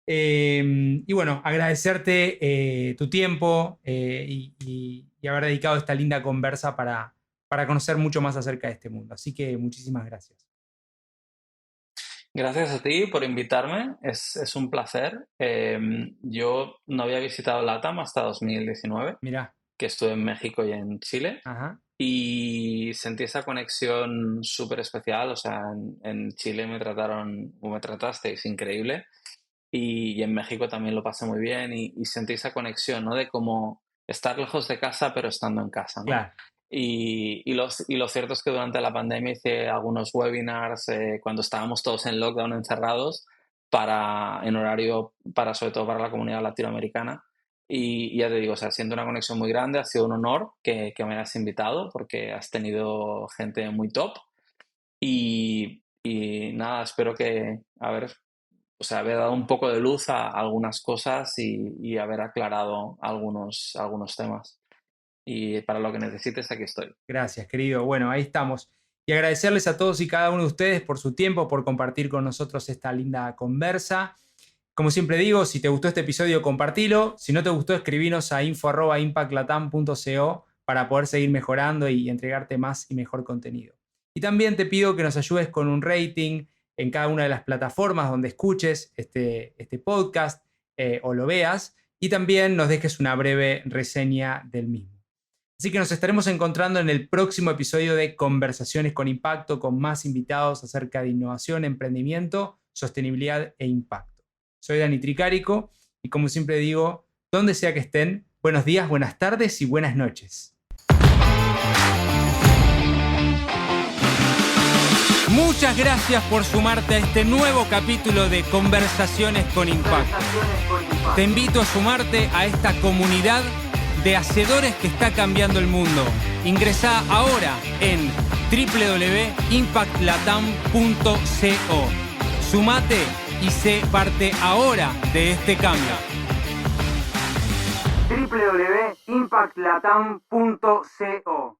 Y bueno, agradecerte tu tiempo y haber dedicado esta linda conversa para conocer mucho más acerca de este mundo. Así que muchísimas gracias. Gracias a ti por invitarme, es un placer. Yo no había visitado LATAM hasta 2019, Mirá. que estuve en México y en Chile, Ajá. y sentí esa conexión súper especial. O sea, en Chile me tratasteis increíble, y en México también lo pasé muy bien, y sentí esa conexión, ¿no? De cómo estar lejos de casa pero estando en casa, ¿no? Claro. Y lo cierto es que durante la pandemia hice algunos webinars cuando estábamos todos en lockdown encerrados en horario sobre todo para la comunidad latinoamericana. Y ya te digo, o sea, siento una conexión muy grande, ha sido un honor que me hayas invitado porque has tenido gente muy top. Y nada, espero que haber dado un poco de luz a algunas cosas y haber aclarado algunos temas. Y para lo que necesites, aquí estoy. Gracias, querido. Bueno, ahí estamos. Y agradecerles a todos y cada uno de ustedes por su tiempo, por compartir con nosotros esta linda conversa. Como siempre digo, si te gustó este episodio, compartilo. Si no te gustó, escribinos a info@impactlatam.co para poder seguir mejorando y entregarte más y mejor contenido. Y también te pido que nos ayudes con un rating en cada una de las plataformas donde escuches este podcast o lo veas, y también nos dejes una breve reseña del mismo. Así que nos estaremos encontrando en el próximo episodio de Conversaciones con Impacto, con más invitados acerca de innovación, emprendimiento, sostenibilidad e impacto. Soy Dani Tricarico y, como siempre digo, donde sea que estén, buenos días, buenas tardes y buenas noches. Muchas gracias por sumarte a este nuevo capítulo de Conversaciones con Impacto. Te invito a sumarte a esta comunidad de hacedores que está cambiando el mundo. Ingresá ahora en www.impactlatam.co. Sumate y sé parte ahora de este cambio. www.impactlatam.co